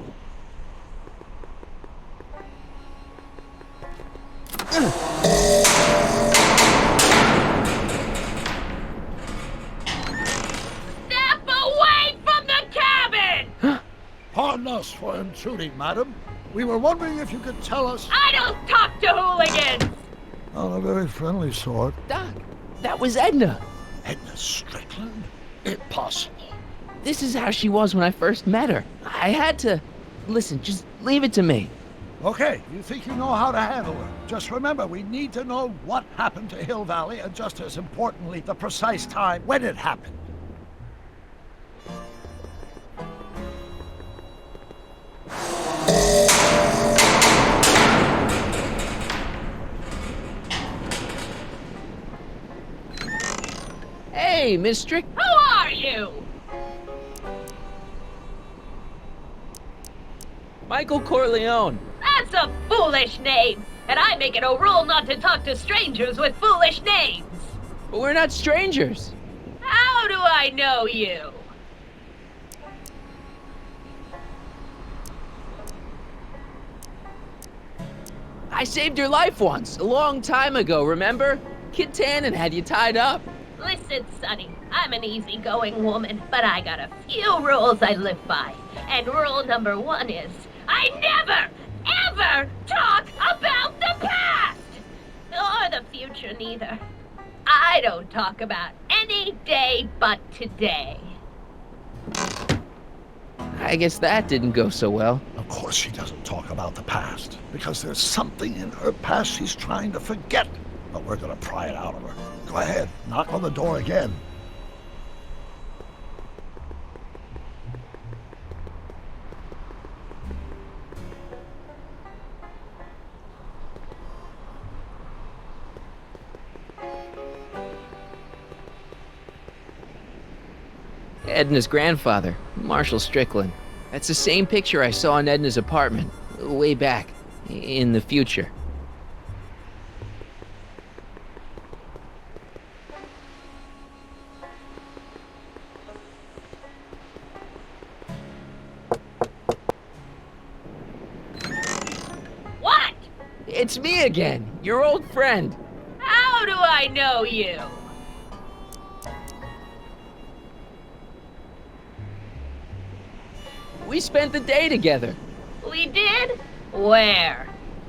Step away from the cabin! Pardon us for intruding, madam. We were wondering if you could tell us... I don't talk to hooligans! On a very friendly sort. Doc, that was Edna. Edna Strickland? Impossible. This is how she was when I first met her. I had to... Listen, just leave it to me. Okay, you think you know how to handle her. Just remember, we need to know what happened to Hill Valley, and just as importantly, the precise time when it happened. Hey, Miss Strick... Who are you? Michael Corleone. That's a foolish name, and I make it a rule not to talk to strangers with foolish names. But we're not strangers. How do I know you? I saved your life once, a long time ago, remember? Kid Tannen had you tied up. Listen, Sonny, I'm an easygoing woman, but I got a few rules I live by. And rule number 1 is, I never, ever talk about the past! Or the future, neither. I don't talk about any day but today. I guess that didn't go so well. Of course she doesn't talk about the past, because there's something in her past she's trying to forget. But we're gonna pry it out of her. Go ahead, knock on the door again. Edna's grandfather, Marshall Strickland. That's the same picture I saw in Edna's apartment, way back, in the future. What? It's me again, your old friend. How do I know you? We spent the day together. We did? Where?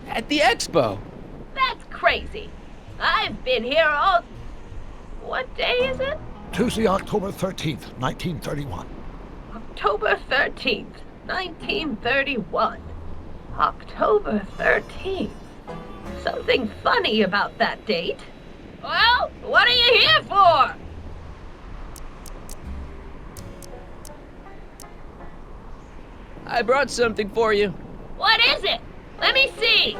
At the expo. That's crazy. I've been here all... What day is it? Tuesday, October 13th, 1931. October 13th, 1931. October 13th. Something funny about that date. Well, what are you here for? I brought something for you. What is it? Let me see.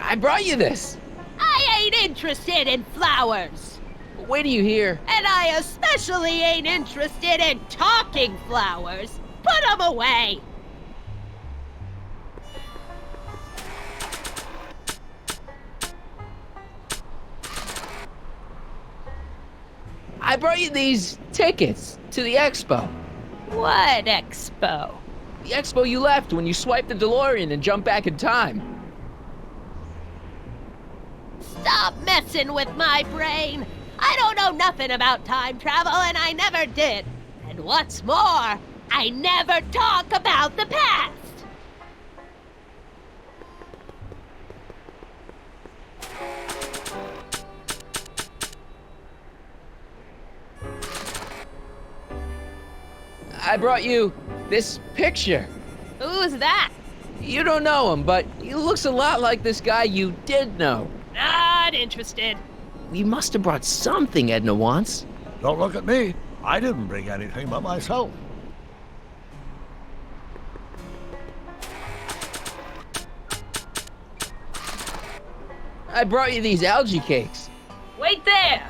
I brought you this. I ain't interested in flowers. Wait till you hear. And I especially ain't interested in talking flowers. Put 'em away. I brought you these tickets to the expo. What expo? The expo you left when you swiped the DeLorean and jumped back in time. Stop messing with my brain. I don't know nothing about time travel, and I never did. And what's more, I never talk about the past. I brought you this picture. Who's that? You don't know him, but he looks a lot like this guy you did know. Not interested. We must have brought something Edna wants. Don't look at me. I didn't bring anything but myself. I brought you these algae cakes. Wait there.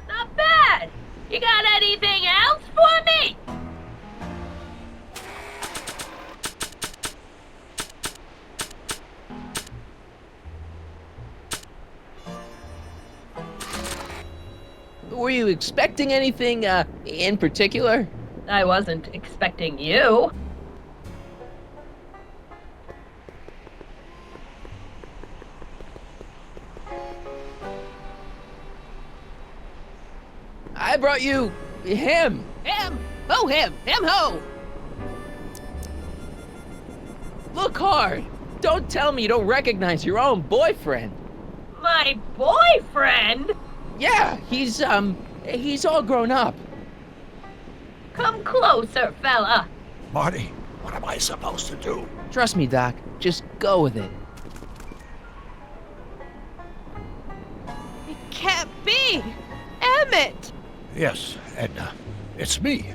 Not bad. You got anything else for me? Were you expecting anything, in particular? I wasn't expecting you. I brought you him. Him? Who him? Him who? Look hard. Don't tell me you don't recognize your own boyfriend. My boyfriend? Yeah, he's all grown up. Come closer, fella. Marty, what am I supposed to do? Trust me, Doc. Just go with it. It can't be. Emmett. Yes, Edna. It's me.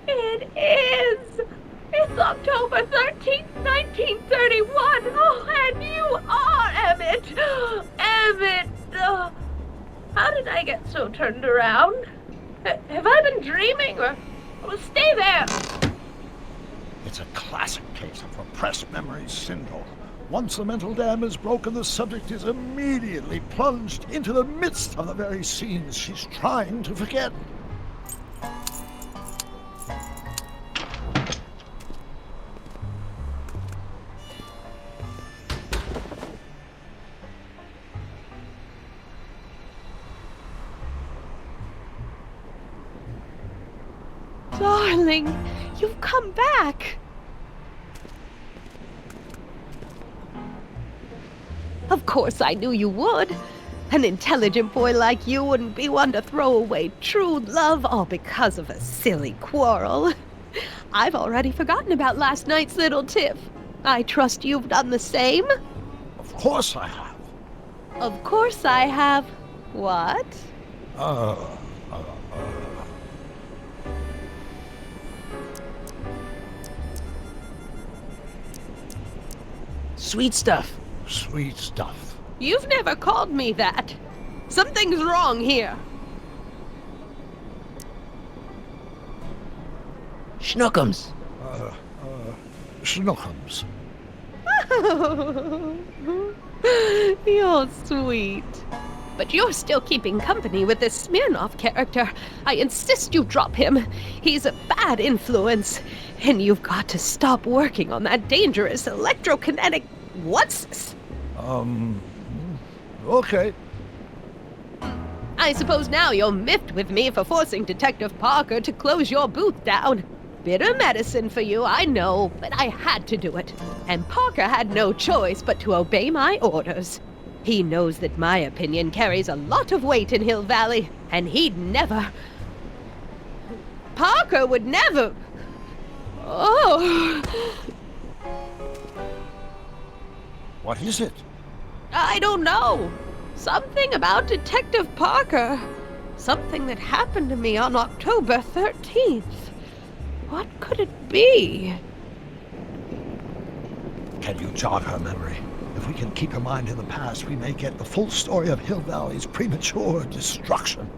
It is. It's October 13th, 1931. Oh, and you are Emmett. Emmett. How did I get so turned around? Have I been dreaming or... stay there. It's a classic case of repressed memory syndrome. Once the mental dam is broken, the subject is immediately plunged into the midst of the very scenes she's trying to forget. Darling, you've come back. Of course I knew you would. An intelligent boy like you wouldn't be one to throw away true love all because of a silly quarrel. I've already forgotten about last night's little tiff. I trust you've done the same? Of course I have. Of course I have. What? Sweet stuff. Sweet stuff. You've never called me that. Something's wrong here. Schnookums. Schnookums. You're sweet. But you're still keeping company with this Smirnoff character. I insist you drop him. He's a bad influence. And you've got to stop working on that dangerous electrokinetic... What's this? Okay. I suppose now you're miffed with me for forcing Detective Parker to close your booth down. Bitter medicine for you, I know, but I had to do it. And Parker had no choice but to obey my orders. He knows that my opinion carries a lot of weight in Hill Valley, and he'd never... Parker would never... Oh... What is it? I don't know. Something about Detective Parker. Something that happened to me on October 13th. What could it be? Can you jog her memory? If we can keep her mind in the past, we may get the full story of Hill Valley's premature destruction.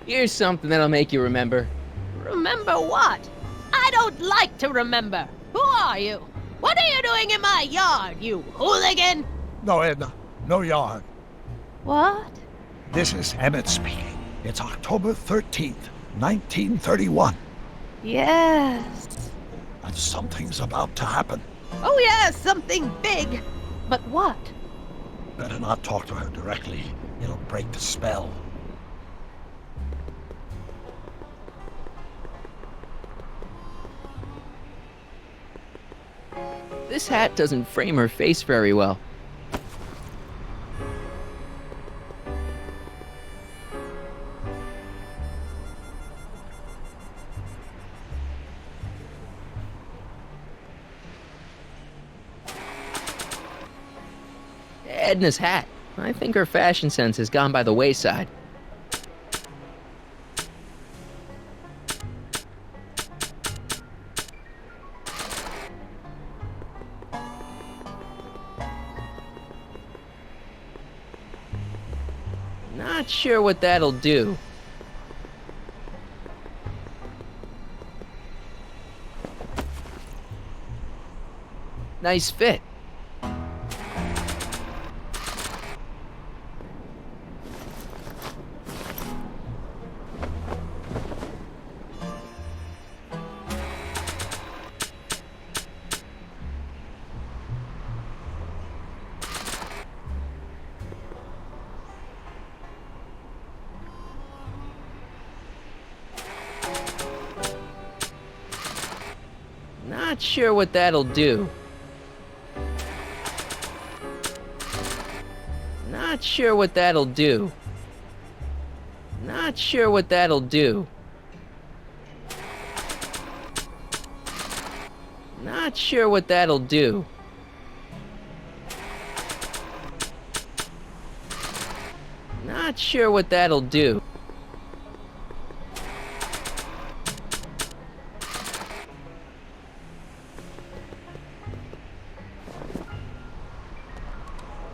Here's something that'll make you remember. Remember what? I don't like to remember. Who are you? What are you doing in my yard, you hooligan? No, Edna. No yard. What? This is Emmett speaking. It's October 13th, 1931. Yes. And something's about to happen. Oh yes, something big. But what? Better not talk to her directly. It'll break the spell. This hat doesn't frame her face very well. Edna's hat. I think her fashion sense has gone by the wayside. Not sure what that'll do. Nice fit. Not sure what that'll do. Not sure what that'll do. Not sure what that'll do. Not sure what that'll do. Not sure what that'll do.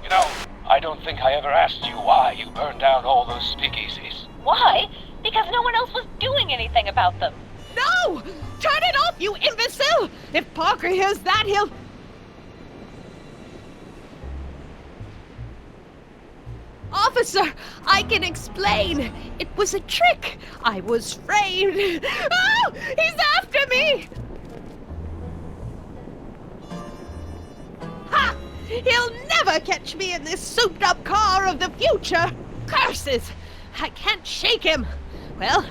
You know, I don't think I ever asked you why you burned down all those speakeasies. Why? Because no one else was doing anything about them. No! Turn it off, you imbecile! If Parker hears that, he'll... Officer, I can explain. It was a trick. I was framed. Oh! He's after me! Ha! He'll never catch me in this souped-up car of the future. Curses! I can't shake him. Well,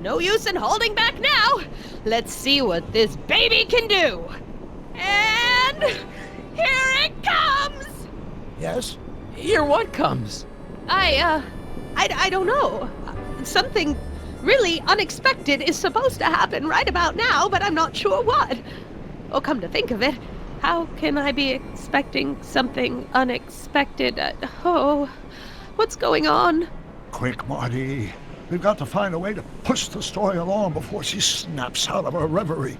no use in holding back now. Let's see what this baby can do. And here it comes! Yes? Here what comes? I don't know. Something really unexpected is supposed to happen right about now, but I'm not sure what. Oh, come to think of it, how can I be expecting something unexpected? Oh, what's going on? Quick, Marty. We've got to find a way to push the story along before she snaps out of her reverie.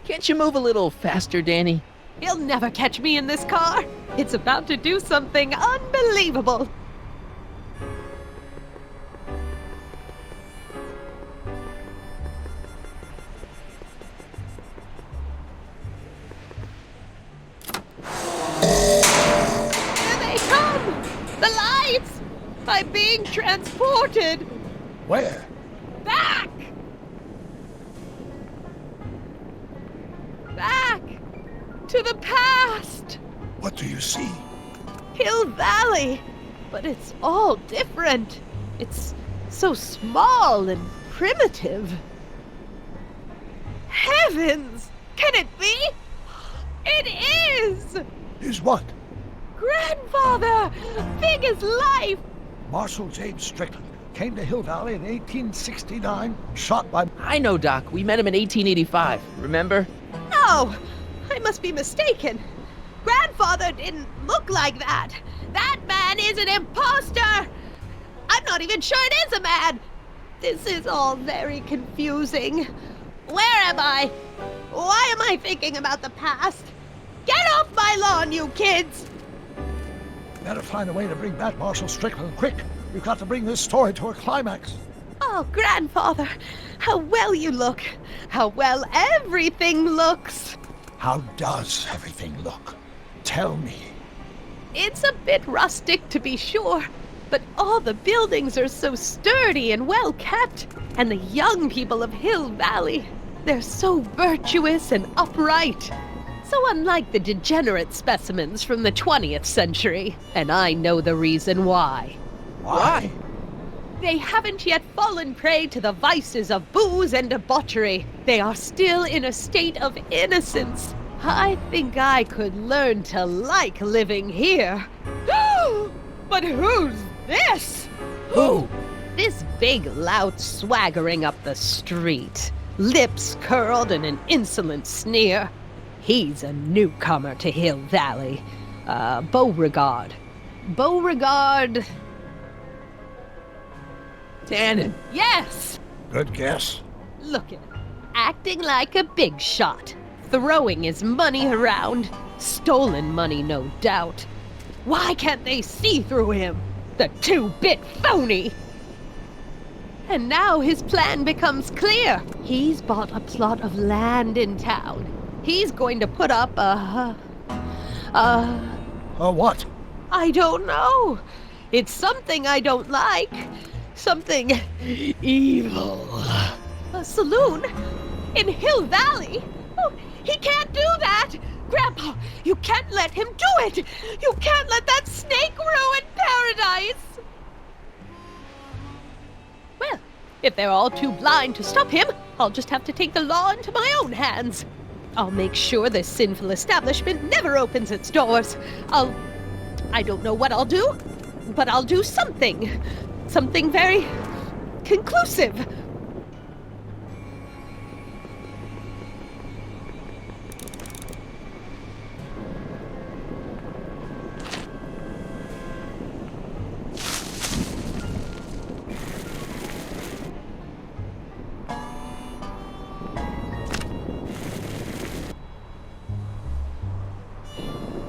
Can't you move a little faster, Danny? He'll never catch me in this car. It's about to do something unbelievable. Here they come! The lights! I'm being transported! Where? Back! Back! To the past! What do you see? Hill Valley! But it's all different. It's so small and primitive. Heavens! Can it be? It is! Is what? Grandfather! Big as life! Marshal James Strickland came to Hill Valley in 1869, shot by... I know, Doc. We met him in 1885. Remember? No! I must be mistaken. Grandfather didn't look like that. That man is an imposter! I'm not even sure it is a man! This is all very confusing. Where am I? Why am I thinking about the past? Get off my lawn, you kids! Better find a way to bring back Marshal Strickland quick. We've got to bring this story to a climax. Oh, Grandfather, how well you look. How well everything looks. How does everything look? Tell me. It's a bit rustic, to be sure, but all the buildings are so sturdy and well kept. And the young people of Hill Valley, they're so virtuous and upright. So unlike the degenerate specimens from the 20th century. And I know the reason why. Why? They haven't yet fallen prey to the vices of booze and debauchery. They are still in a state of innocence. I think I could learn to like living here. But who's this? Who? This big lout swaggering up the street, lips curled in an insolent sneer. He's a newcomer to Hill Valley. Beauregard. Beauregard... Tannen. Yes! Good guess. Look at him, acting like a big shot, throwing his money around. Stolen money, no doubt. Why can't they see through him? The two-bit phony! And now his plan becomes clear. He's bought a plot of land in town. He's going to put up a what? I don't know. It's something I don't like. Something evil. A saloon? In Hill Valley? Oh, he can't do that! Grandpa, you can't let him do it! You can't let that snake ruin paradise! Well, if they're all too blind to stop him, I'll just have to take the law into my own hands. I'll make sure this sinful establishment never opens its doors. I don't know what I'll do, but I'll do something. Something very conclusive.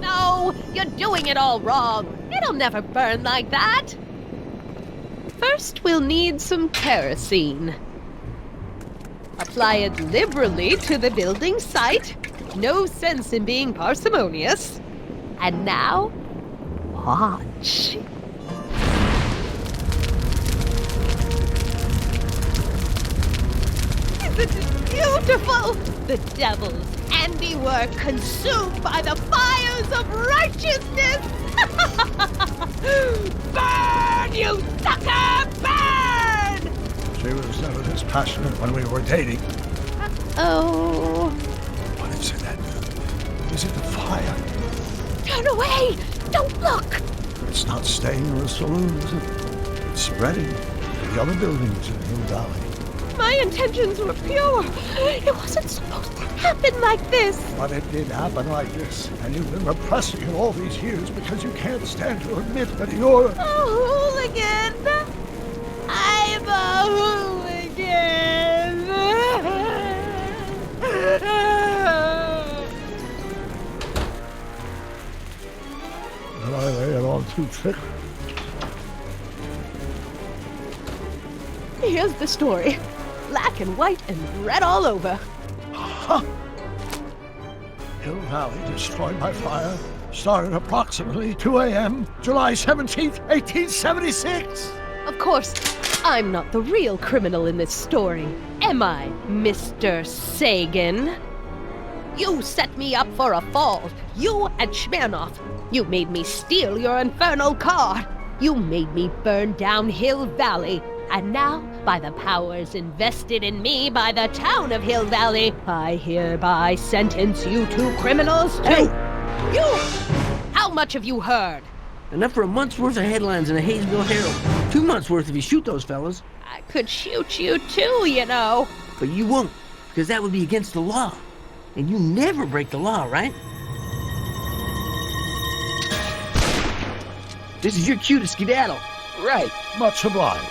No, you're doing it all wrong. It'll never burn like that. First, we'll need some kerosene. Apply it liberally to the building site. No sense in being parsimonious. And now, watch. Isn't it beautiful? The devil's handiwork consumed by the fires of righteousness! Burn, you sucker! Burn! She was never this passionate when we were dating. Oh. What is it then? Is it the fire? Turn away! Don't look! It's not staying in the saloon, is it? It's spreading to the other buildings in Hill Valley. My intentions were pure. It wasn't supposed to happen like this. But it did happen like this, and you've been repressing it all these years because you can't stand to admit that you're... A hooligan. I'm a hooligan. Did I lay it on too thick? Here's the story. Black and white and red all over. Huh. Hill Valley destroyed by fire started approximately 2 a.m., July 17th, 1876. Of course, I'm not the real criminal in this story, am I, Mr. Sagan? You set me up for a fall. You and Smirnoff. You made me steal your infernal car. You made me burn down Hill Valley. And now, by the powers invested in me by the town of Hill Valley, I hereby sentence you two criminals to... Hey! You! How much have you heard? Enough for a month's worth of headlines in a Hayesville Herald. 2 months worth if you shoot those fellas. I could shoot you too, you know. But you won't, because that would be against the law. And you never break the law, right? This is your cue to skedaddle. Right. Much obliged.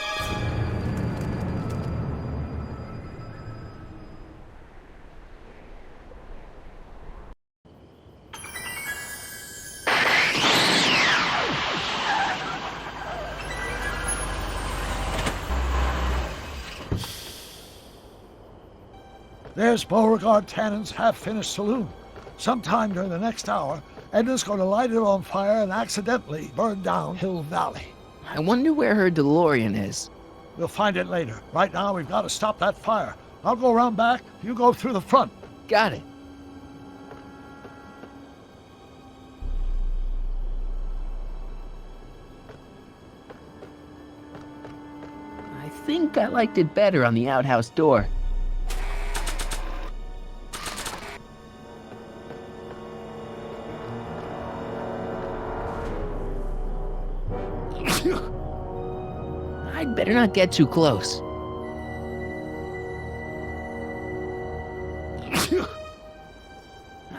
There's Beauregard Tannen's half-finished saloon. Sometime during the next hour, Edna's going to light it on fire and accidentally burn down Hill Valley. I wonder where her DeLorean is. We'll find it later. Right now, we've got to stop that fire. I'll go around back. You go through the front. Got it. I think I liked it better on the outhouse door. I'd better not get too close.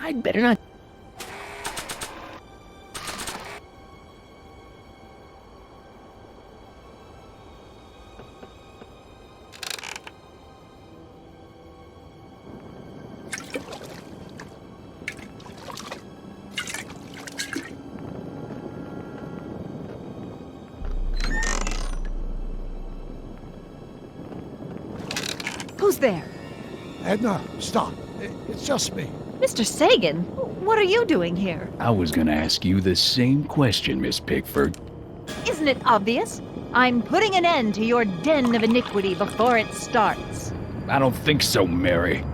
I'd better not... Who's there? Edna, stop. It's just me. Mr. Sagan, what are you doing here? I was gonna ask you the same question, Miss Pickford. Isn't it obvious? I'm putting an end to your den of iniquity before it starts. I don't think so, Mary.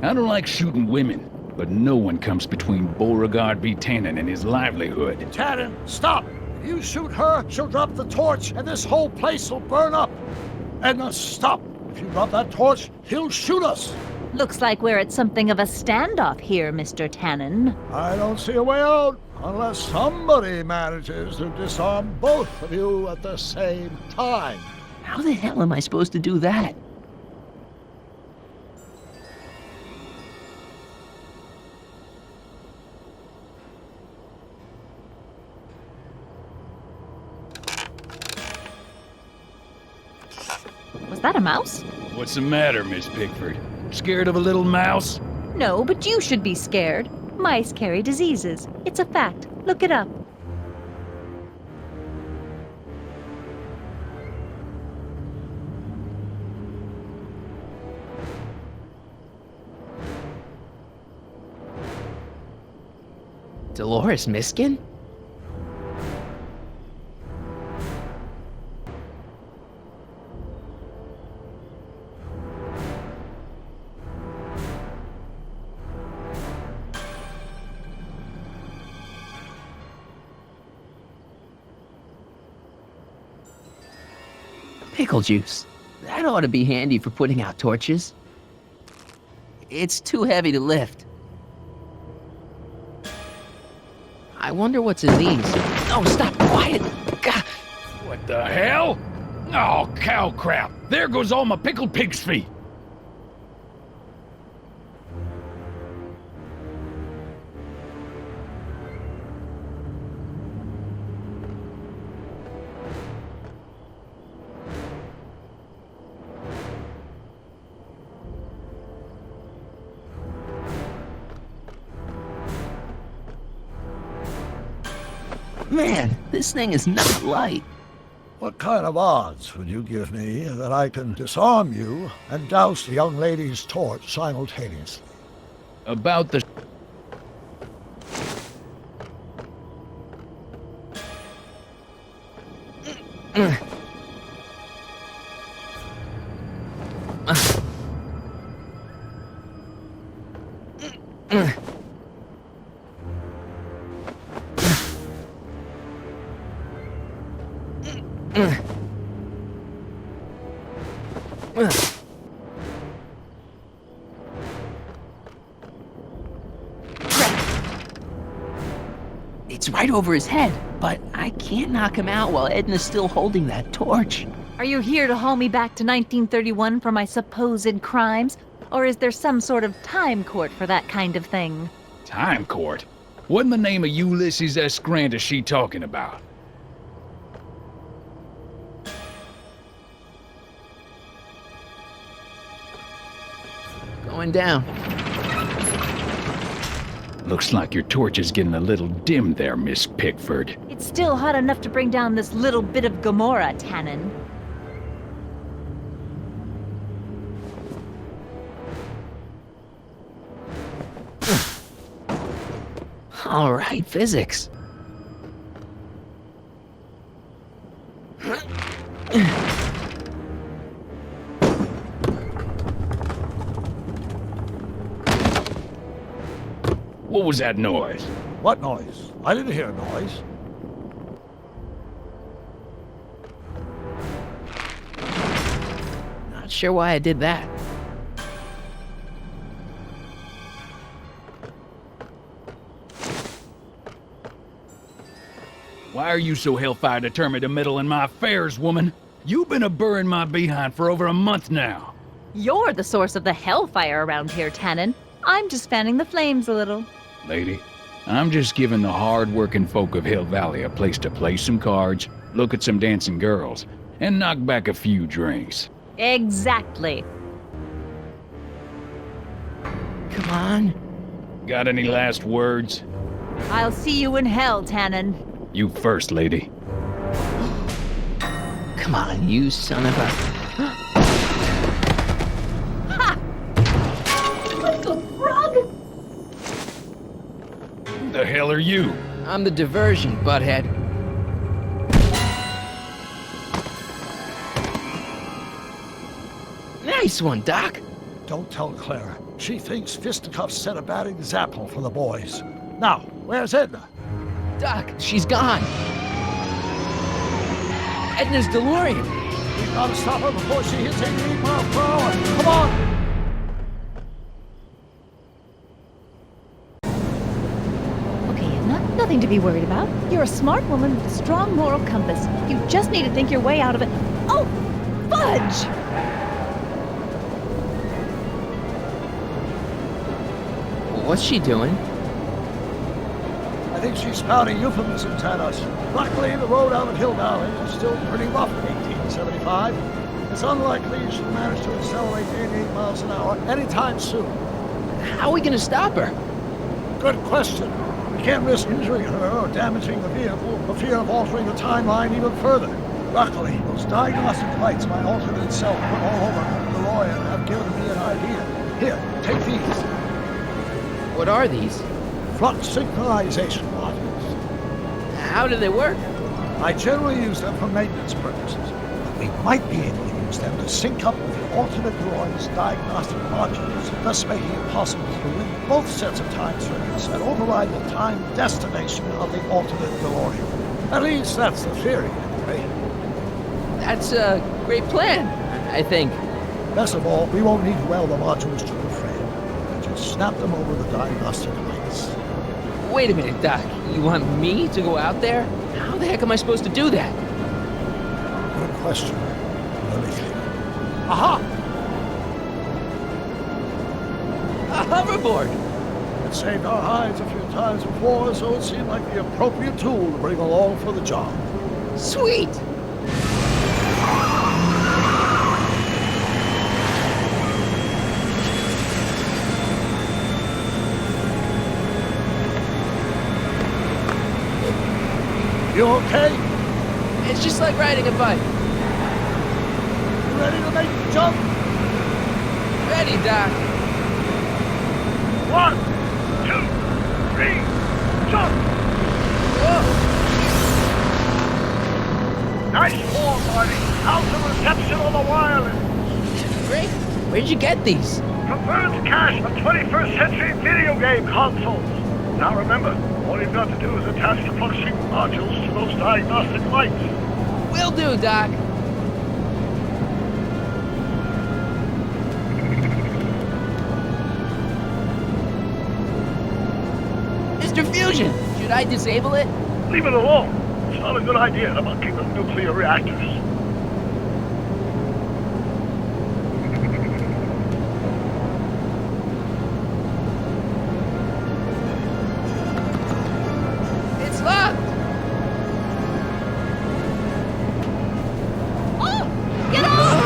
I don't like shooting women, but no one comes between Beauregard B. Tannen and his livelihood. Tannen, stop! If you shoot her, she'll drop the torch, and this whole place will burn up. Edna, stop! If you drop that torch, he'll shoot us! Looks like we're at something of a standoff here, Mr. Tannen. I don't see a way out, unless somebody manages to disarm both of you at the same time. How the hell am I supposed to do that? Was that a mouse? What's the matter, Miss Pickford? Scared of a little mouse? No, but you should be scared. Mice carry diseases. It's a fact. Look it up. Dolores Miskin? Pickle juice. That ought to be handy for putting out torches. It's too heavy to lift. I wonder what's in these. Oh, stop! Quiet! Gah. What the hell? Oh, cow crap! There goes all my pickled pig's feet! Man, this thing is not light. What kind of odds would you give me that I can disarm you and douse the young lady's torch simultaneously? About the... It's right over his head, but I can't knock him out while Edna's still holding that torch. Are you here to haul me back to 1931 for my supposed crimes? Or is there some sort of time court for that kind of thing? Time court? What in the name of Ulysses S. Grant is she talking about? Going down. Looks like your torch is getting a little dim there, Miss Pickford. It's still hot enough to bring down this little bit of Gomorrah, Tannen. All right, physics. What was that noise? What noise? I didn't hear a noise. Not sure why I did that. Why are you so hellfire determined to meddle in my affairs, woman? You've been a-burring my behind for over a month now. You're the source of the hellfire around here, Tannen. I'm just fanning the flames a little. Lady, I'm just giving the hard-working folk of Hill Valley a place to play some cards, look at some dancing girls, and knock back a few drinks. Exactly. Come on. Got any last words? I'll see you in hell, Tannen. You first, lady. Come on, you son of a... Ha! Little frog! Who the hell are you? I'm the diversion, butthead. Nice one, Doc. Don't tell Clara. She thinks fisticuffs set a bad example for the boys. Now, where's Edna? Doc, she's gone. Edna's DeLorean. We've got to stop her before she hits 88 miles per hour. Come on! Okay, Edna, nothing to be worried about. You're a smart woman with a strong moral compass. You just need to think your way out of it. Oh, fudge! What's she doing? I think she's spouting euphemisms at us. Luckily, the road out of Hill Valley is still pretty rough in 1875. It's unlikely she'll manage to accelerate 88 miles an hour anytime soon. How are we gonna stop her? Good question. We can't risk injuring her or damaging the vehicle for fear of altering the timeline even further. Luckily, those diagnostic lights my alternate self put all over the DeLorean have given me an idea. Here, take these. What are these? Flux synchronization modules. How do they work? I generally use them for maintenance purposes, but we might be able to use them to sync up with the alternate DeLorean's diagnostic modules, thus making it possible to link both sets of time circuits and override the time destination of the alternate DeLorean. At least that's the theory, anyway. That's a great plan, I think. Best of all, we won't need to weld the modules to the frame. We'll just snap them over the diagnostic lights. Wait a minute, Doc. You want me to go out there? How the heck am I supposed to do that? Good question. anything. Aha! A hoverboard! It saved our hides a few times before, so it seemed like the appropriate tool to bring along for the job. Sweet! You okay? It's just like riding a bike. You ready to make the jump? Ready, Doc. 1, 2, 3, jump! Whoa! Nice form, Marty. How's the reception on the wireless? Great. Where'd you get these? From Bird's cache of 21st century video game consoles. Now remember, all you've got to do is attach the functioning modules to those diagnostic lights. Will do, Doc. Mr. Fusion, should I disable it? Leave it alone. It's not a good idea to monkey with nuclear reactors. It's locked. Oh! Get off!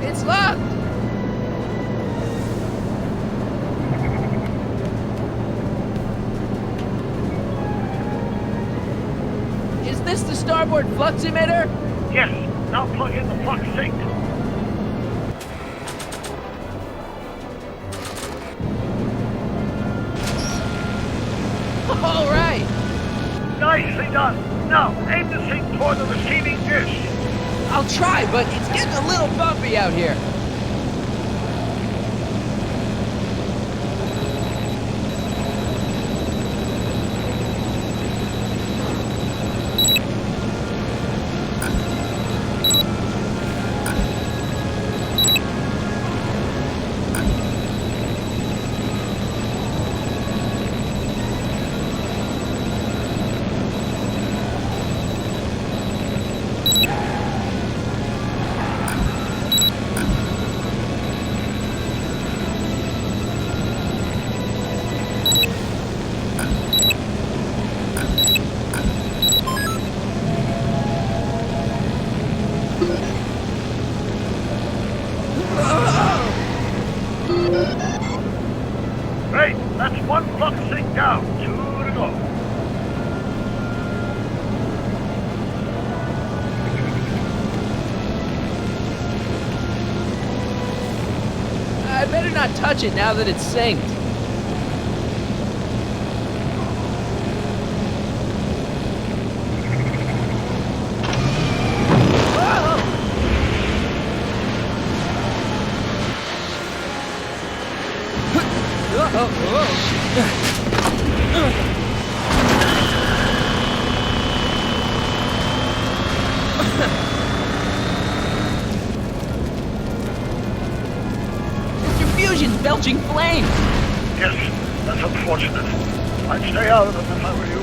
It's locked. Is this the starboard flux emitter? Yes, now plug in the flux sink. All right. Nicely done. Now, aim the sink toward the receiving dish. I'll try, but it's getting a little bumpy out here. Great, that's one flux sink down. 2 to go. I better not touch it now that it's synced. Mr. Fusion's belching flame. Yes, that's unfortunate. I'd stay out of them if I were you.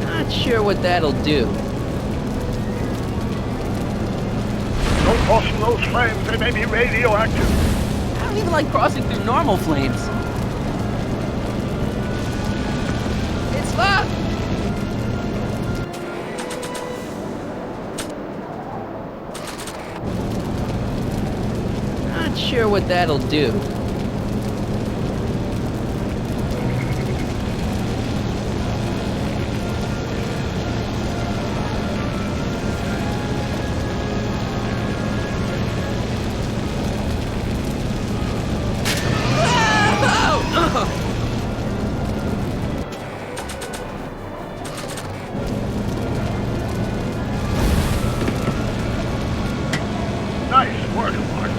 Not sure what that'll do. Don't cross through those flames, they may be radioactive. I don't even like crossing through normal flames. It's locked. Not sure what that'll do. Nice work, Mark.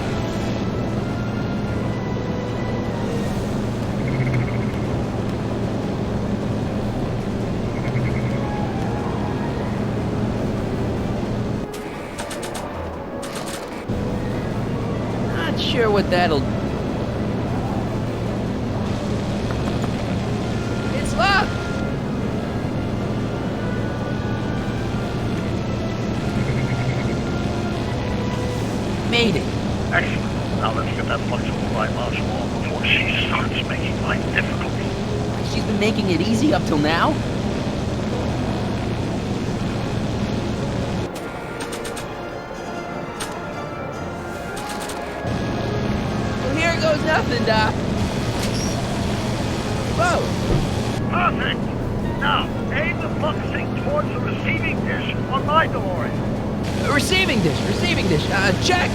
Not sure what that'll... It's locked! Made it. Excellent. Now let's get that functional flight module on before she starts making life difficult. She's been making it easy up till now? Well, here goes nothing, Doc. Whoa! Perfect! Now, aim the focusing towards the receiving dish on my DeLorean. Receiving dish, check!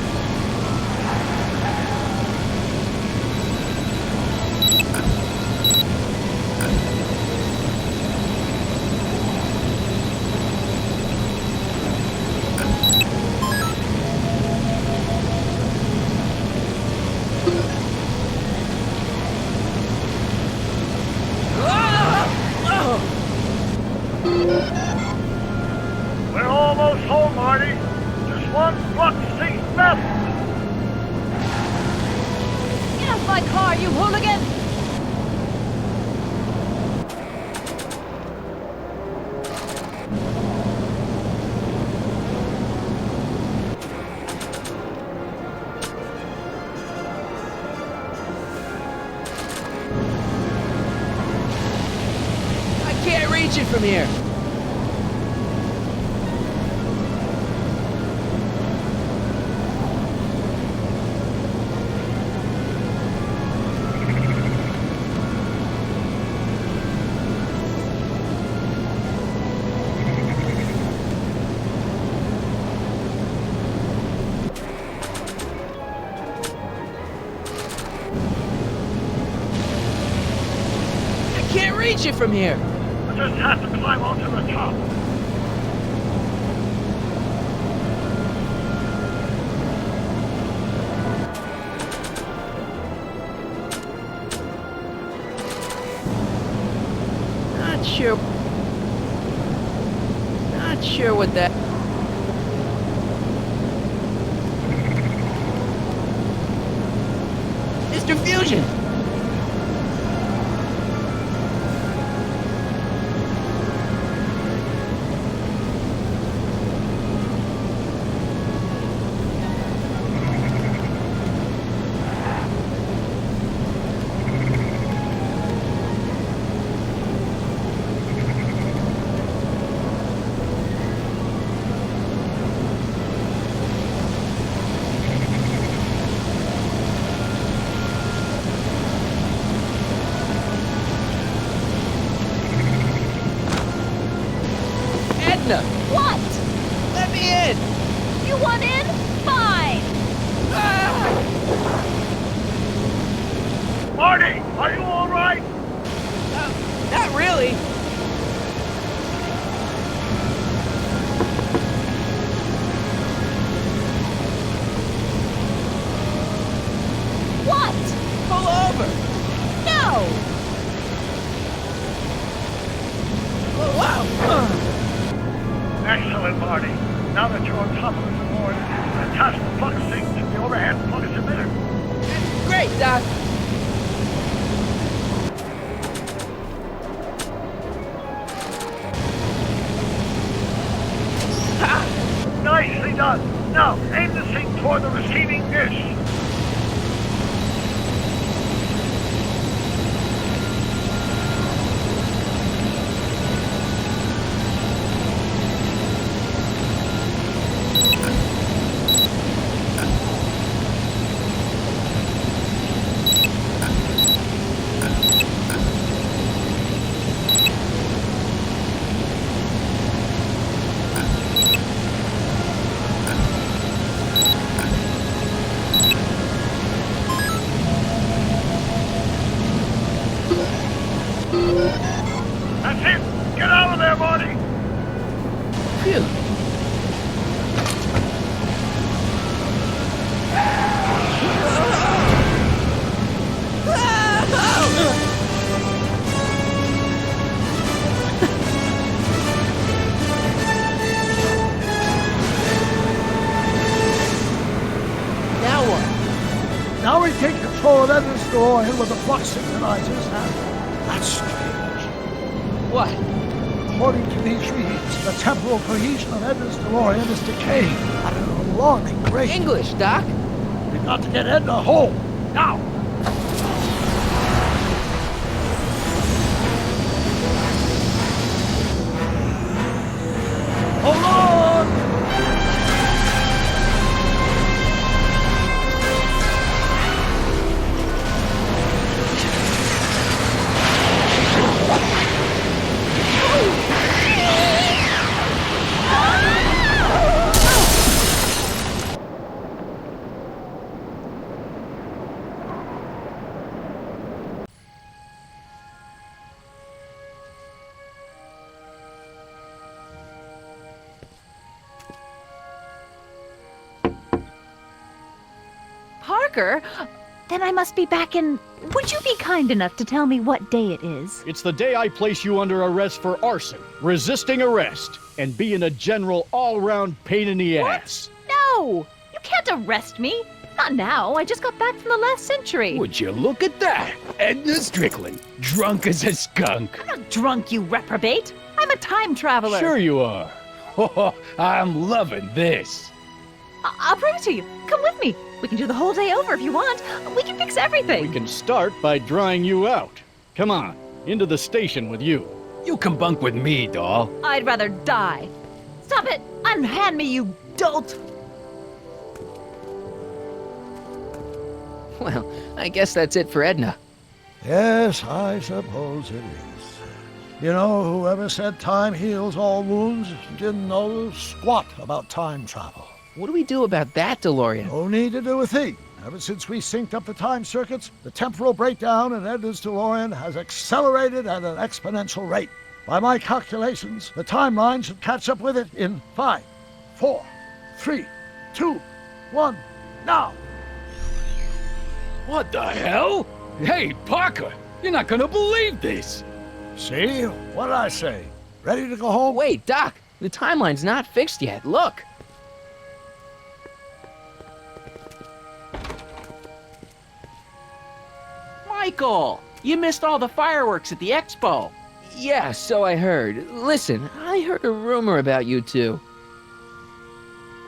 We're almost home, Marty. Just one flux sync left. Get off my car, you hooligan! I can't reach it from here. Reach it from here. I just have to climb onto the top. Not sure what that... Mr. Fusion! What? Let me in! You want in? Fine! Marty, are you all right? Not really. What? Pull over! No! Oh, wow! Excellent, Marty. Now that you're on top of the DeLorean, attach the flux sync to the overhead flux emitter. Great, Doc. Nicely done. Now, aim the sync toward the receiving dish. Now we take control of Edna's DeLorean with the flux synchronizers, and that's strange. What? According to these readings, the temporal cohesion of Edna's DeLorean is decaying at an alarming rate. English, Doc. We've got to get Edna home, now! Hold on! Parker? Then I must be back in... Would you be kind enough to tell me what day it is? It's the day I place you under arrest for arson, resisting arrest, and being a general all-round pain in the ass. No! You can't arrest me. Not now. I just got back from the last century. Would you look at that? Edna Strickland, drunk as a skunk. I'm not drunk, you reprobate. I'm a time traveler. Sure you are. Oh, I'm loving this. I'll prove it to you. Come with me. We can do the whole day over if you want. We can fix everything. We can start by drying you out. Come on, into the station with you. You can bunk with me, doll. I'd rather die. Stop it! Unhand me, you dolt! Well, I guess that's it for Edna. Yes, I suppose it is. You know, whoever said time heals all wounds didn't know squat about time travel. What do we do about that, DeLorean? No need to do a thing. Ever since we synced up the time circuits, the temporal breakdown in Edna's DeLorean has accelerated at an exponential rate. By my calculations, the timeline should catch up with it in 5, 4, 3, 2, 1, now! What the hell? Hey, Parker, you're not gonna believe this. See? What did I say? Ready to go home? Wait, Doc, the timeline's not fixed yet. Look. Michael, you missed all the fireworks at the expo. Yeah, so I heard. Listen, I heard a rumor about you two.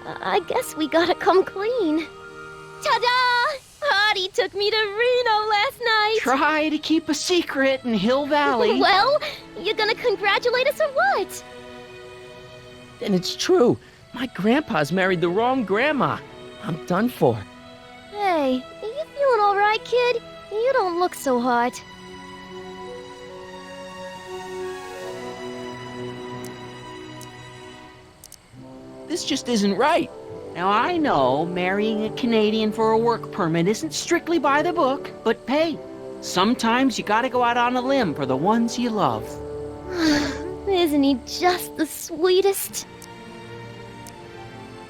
I guess we gotta come clean. Ta-da! Hardy took me to Reno last night. Try to keep a secret in Hill Valley. Well, you gonna congratulate us or what? And it's true. My grandpa's married the wrong grandma. I'm done for. Hey, you feeling all right, kid? You don't look so hot. This just isn't right. Now, I know marrying a Canadian for a work permit isn't strictly by the book, but hey, sometimes you gotta go out on a limb for the ones you love. Isn't he just the sweetest?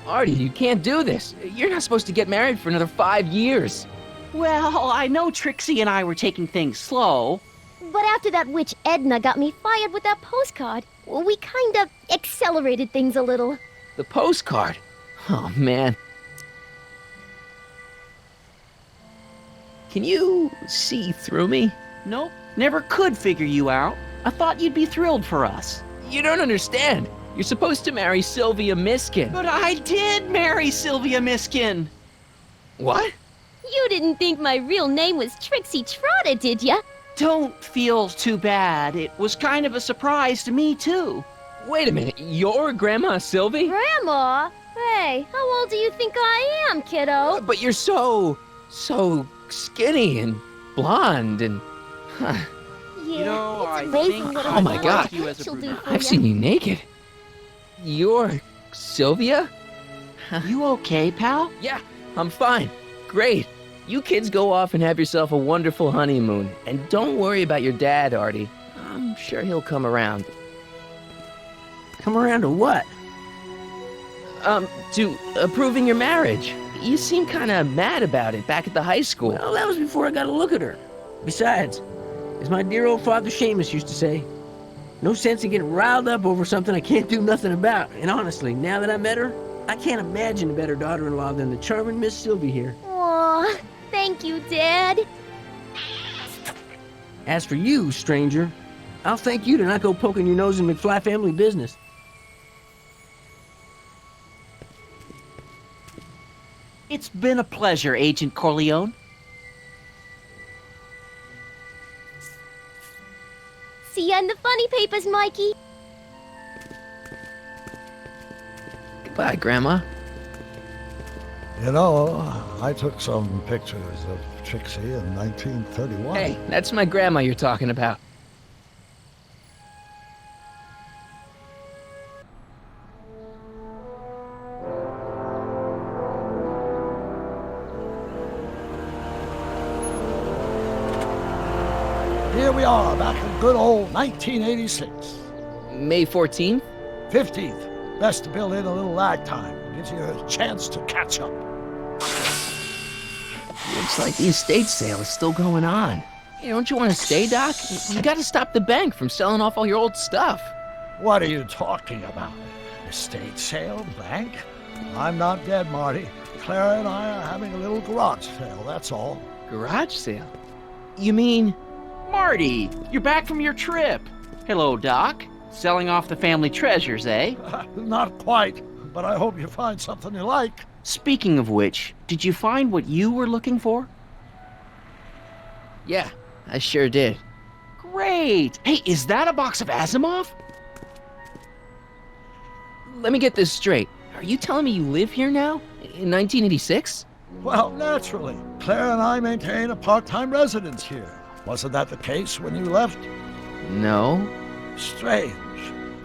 Artie, you can't do this. You're not supposed to get married for another 5 years. Well, I know Trixie and I were taking things slow. But after that witch Edna got me fired with that postcard, we kind of accelerated things a little. The postcard? Oh, man. Can you see through me? Nope, never could figure you out. I thought you'd be thrilled for us. You don't understand. You're supposed to marry Sylvia Miskin. But I did marry Sylvia Miskin. What? You didn't think my real name was Trixie Trotter, did ya? Don't feel too bad. It was kind of a surprise to me, too. Wait a minute, you're Grandma Sylvie? Grandma? Hey, how old do you think I am, kiddo? But you're so skinny and blonde and... Yeah, You know, it's I amazing think what Oh my God. you as a she'll do for I've ya. seen you naked. You're Sylvia? You okay, pal? Yeah, I'm fine. Great. You kids go off and have yourself a wonderful honeymoon. And don't worry about your dad, Artie. I'm sure he'll come around. Come around to what? To approving your marriage. You seem kind of mad about it back at the high school. Well, that was before I got a look at her. Besides, as my dear old father Seamus used to say, no sense in getting riled up over something I can't do nothing about. And honestly, now that I met her, I can't imagine a better daughter-in-law than the charming Miss Sylvie here. Aw, Thank you, Dad. As for you, stranger, I'll thank you to not go poking your nose in McFly family business. It's been a pleasure, Agent Corleone. See ya in the funny papers, Mikey. Goodbye, Grandma. You know, I took some pictures of Trixie in 1931. Hey, that's my grandma you're talking about. Here we are, back in good old 1986. May 14th? 15th. Best to build in a little lag time. Gives you a chance to catch up. Looks like the estate sale is still going on. Hey, don't you want to stay, Doc? You gotta stop the bank from selling off all your old stuff. What are you talking about? Estate sale? Bank? I'm not dead, Marty. Clara and I are having a little garage sale, that's all. Garage sale? You mean... Marty, you're back from your trip. Hello, Doc. Selling off the family treasures, eh? Not quite, but I hope you find something you like. Speaking of which, did you find what you were looking for? Yeah, I sure did. Great! Hey, is that a box of Asimov? Let me get this straight. Are you telling me you live here now? In 1986? Well, naturally. Claire and I maintain a part-time residence here. Wasn't that the case when you left? No. Strange.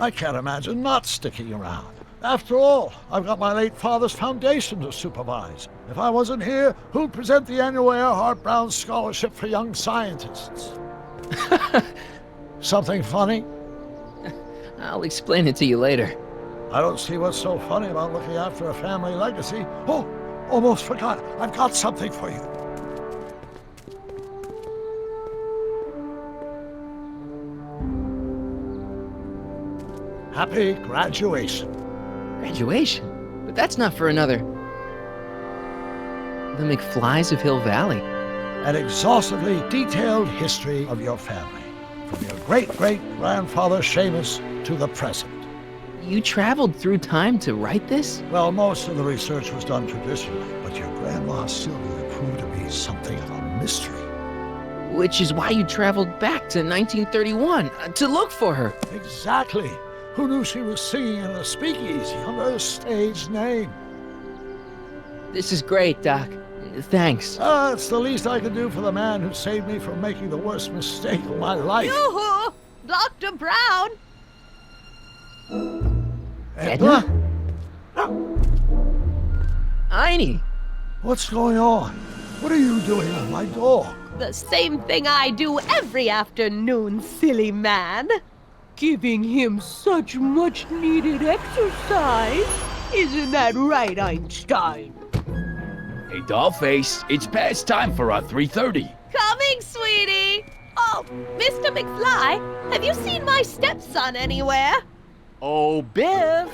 I can't imagine not sticking around. After all, I've got my late father's foundation to supervise. If I wasn't here, who'd present the annual Earhart Brown Scholarship for Young Scientists? Something funny? I'll explain it to you later. I don't see what's so funny about looking after a family legacy. Oh, almost forgot. I've got something for you. Happy graduation. Graduation? But that's not for another... The McFlys of Hill Valley. An exhaustively detailed history of your family. From your great-great-grandfather Seamus to the present. You traveled through time to write this? Well, most of the research was done traditionally, but your grandma Sylvia proved to be something of a mystery. Which is why you traveled back to 1931, to look for her. Exactly. Who knew she was singing in a speakeasy under a stage name? This is great, Doc. Thanks. It's the least I can do for the man who saved me from making the worst mistake of my life. Yoo-hoo! Dr. Brown! Edna? Einie! What's going on? What are you doing with my dog? The same thing I do every afternoon, silly man. Giving him such much-needed exercise. Isn't that right, Einstein? Hey, Dollface, it's past time for our 3:30. Coming, sweetie! Oh, Mr. McFly, have you seen my stepson anywhere? Oh, Biff!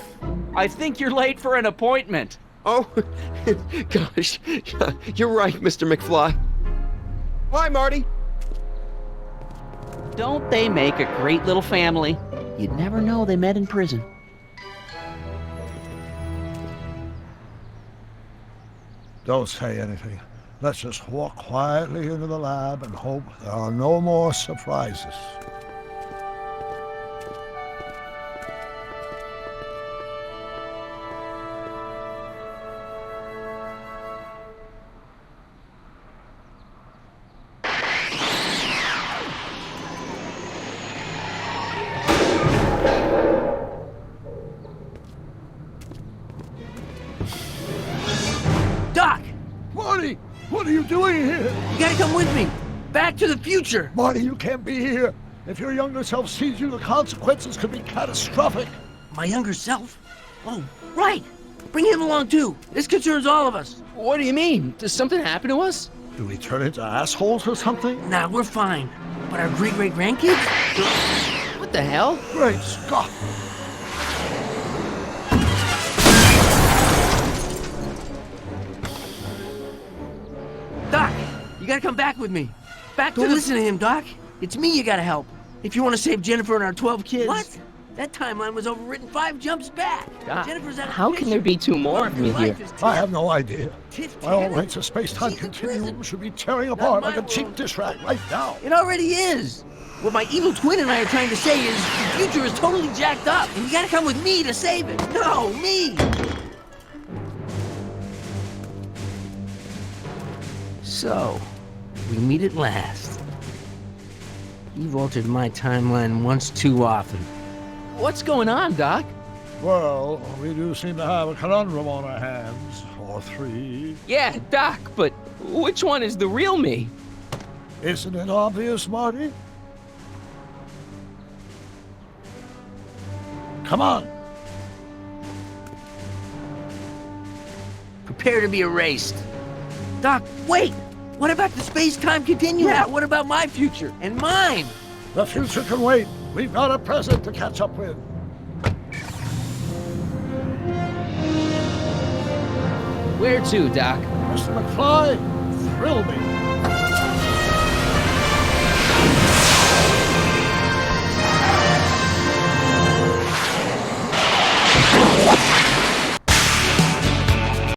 I think you're late for an appointment. Oh, gosh. You're right, Mr. McFly. Hi, Marty. Don't they make a great little family? You'd never know they met in prison. Don't say anything. Let's just walk quietly into the lab and hope there are no more surprises. Doc! Marty! What are you doing here? You gotta come with me! Back to the future! Marty, you can't be here. If your younger self sees you, the consequences could be catastrophic. My younger self? Oh, right! Bring him along too. This concerns all of us. What do you mean? Does something happen to us? Do we turn into assholes or something? Nah, we're fine. But our great-great-grandkids? What the hell? Great Scott! Doc, you gotta come back with me. Don't listen to him, Doc. It's me you gotta help. If you want to save Jennifer and our 12 kids. What? That timeline was overwritten 5 jumps back. Doc, Jennifer's out of how the can there be 2 more of me here? I have no idea. My own rights of space-time continuum should be tearing apart like a cheap dish rag right now. It already is. What my evil twin and I are trying to say is the future is totally jacked up, and you gotta come with me to save it. No, me! So, we meet at last. You've altered my timeline once too often. What's going on, Doc? Well, we do seem to have a conundrum on our hands. Or 3. Yeah, Doc, but which one is the real me? Isn't it obvious, Marty? Come on. Prepare to be erased. Doc, wait! What about the space-time continuum? Yeah, what about my future? And mine? The future can wait. We've got a present to catch up with. Where to, Doc? Mr. McFly, thrill me.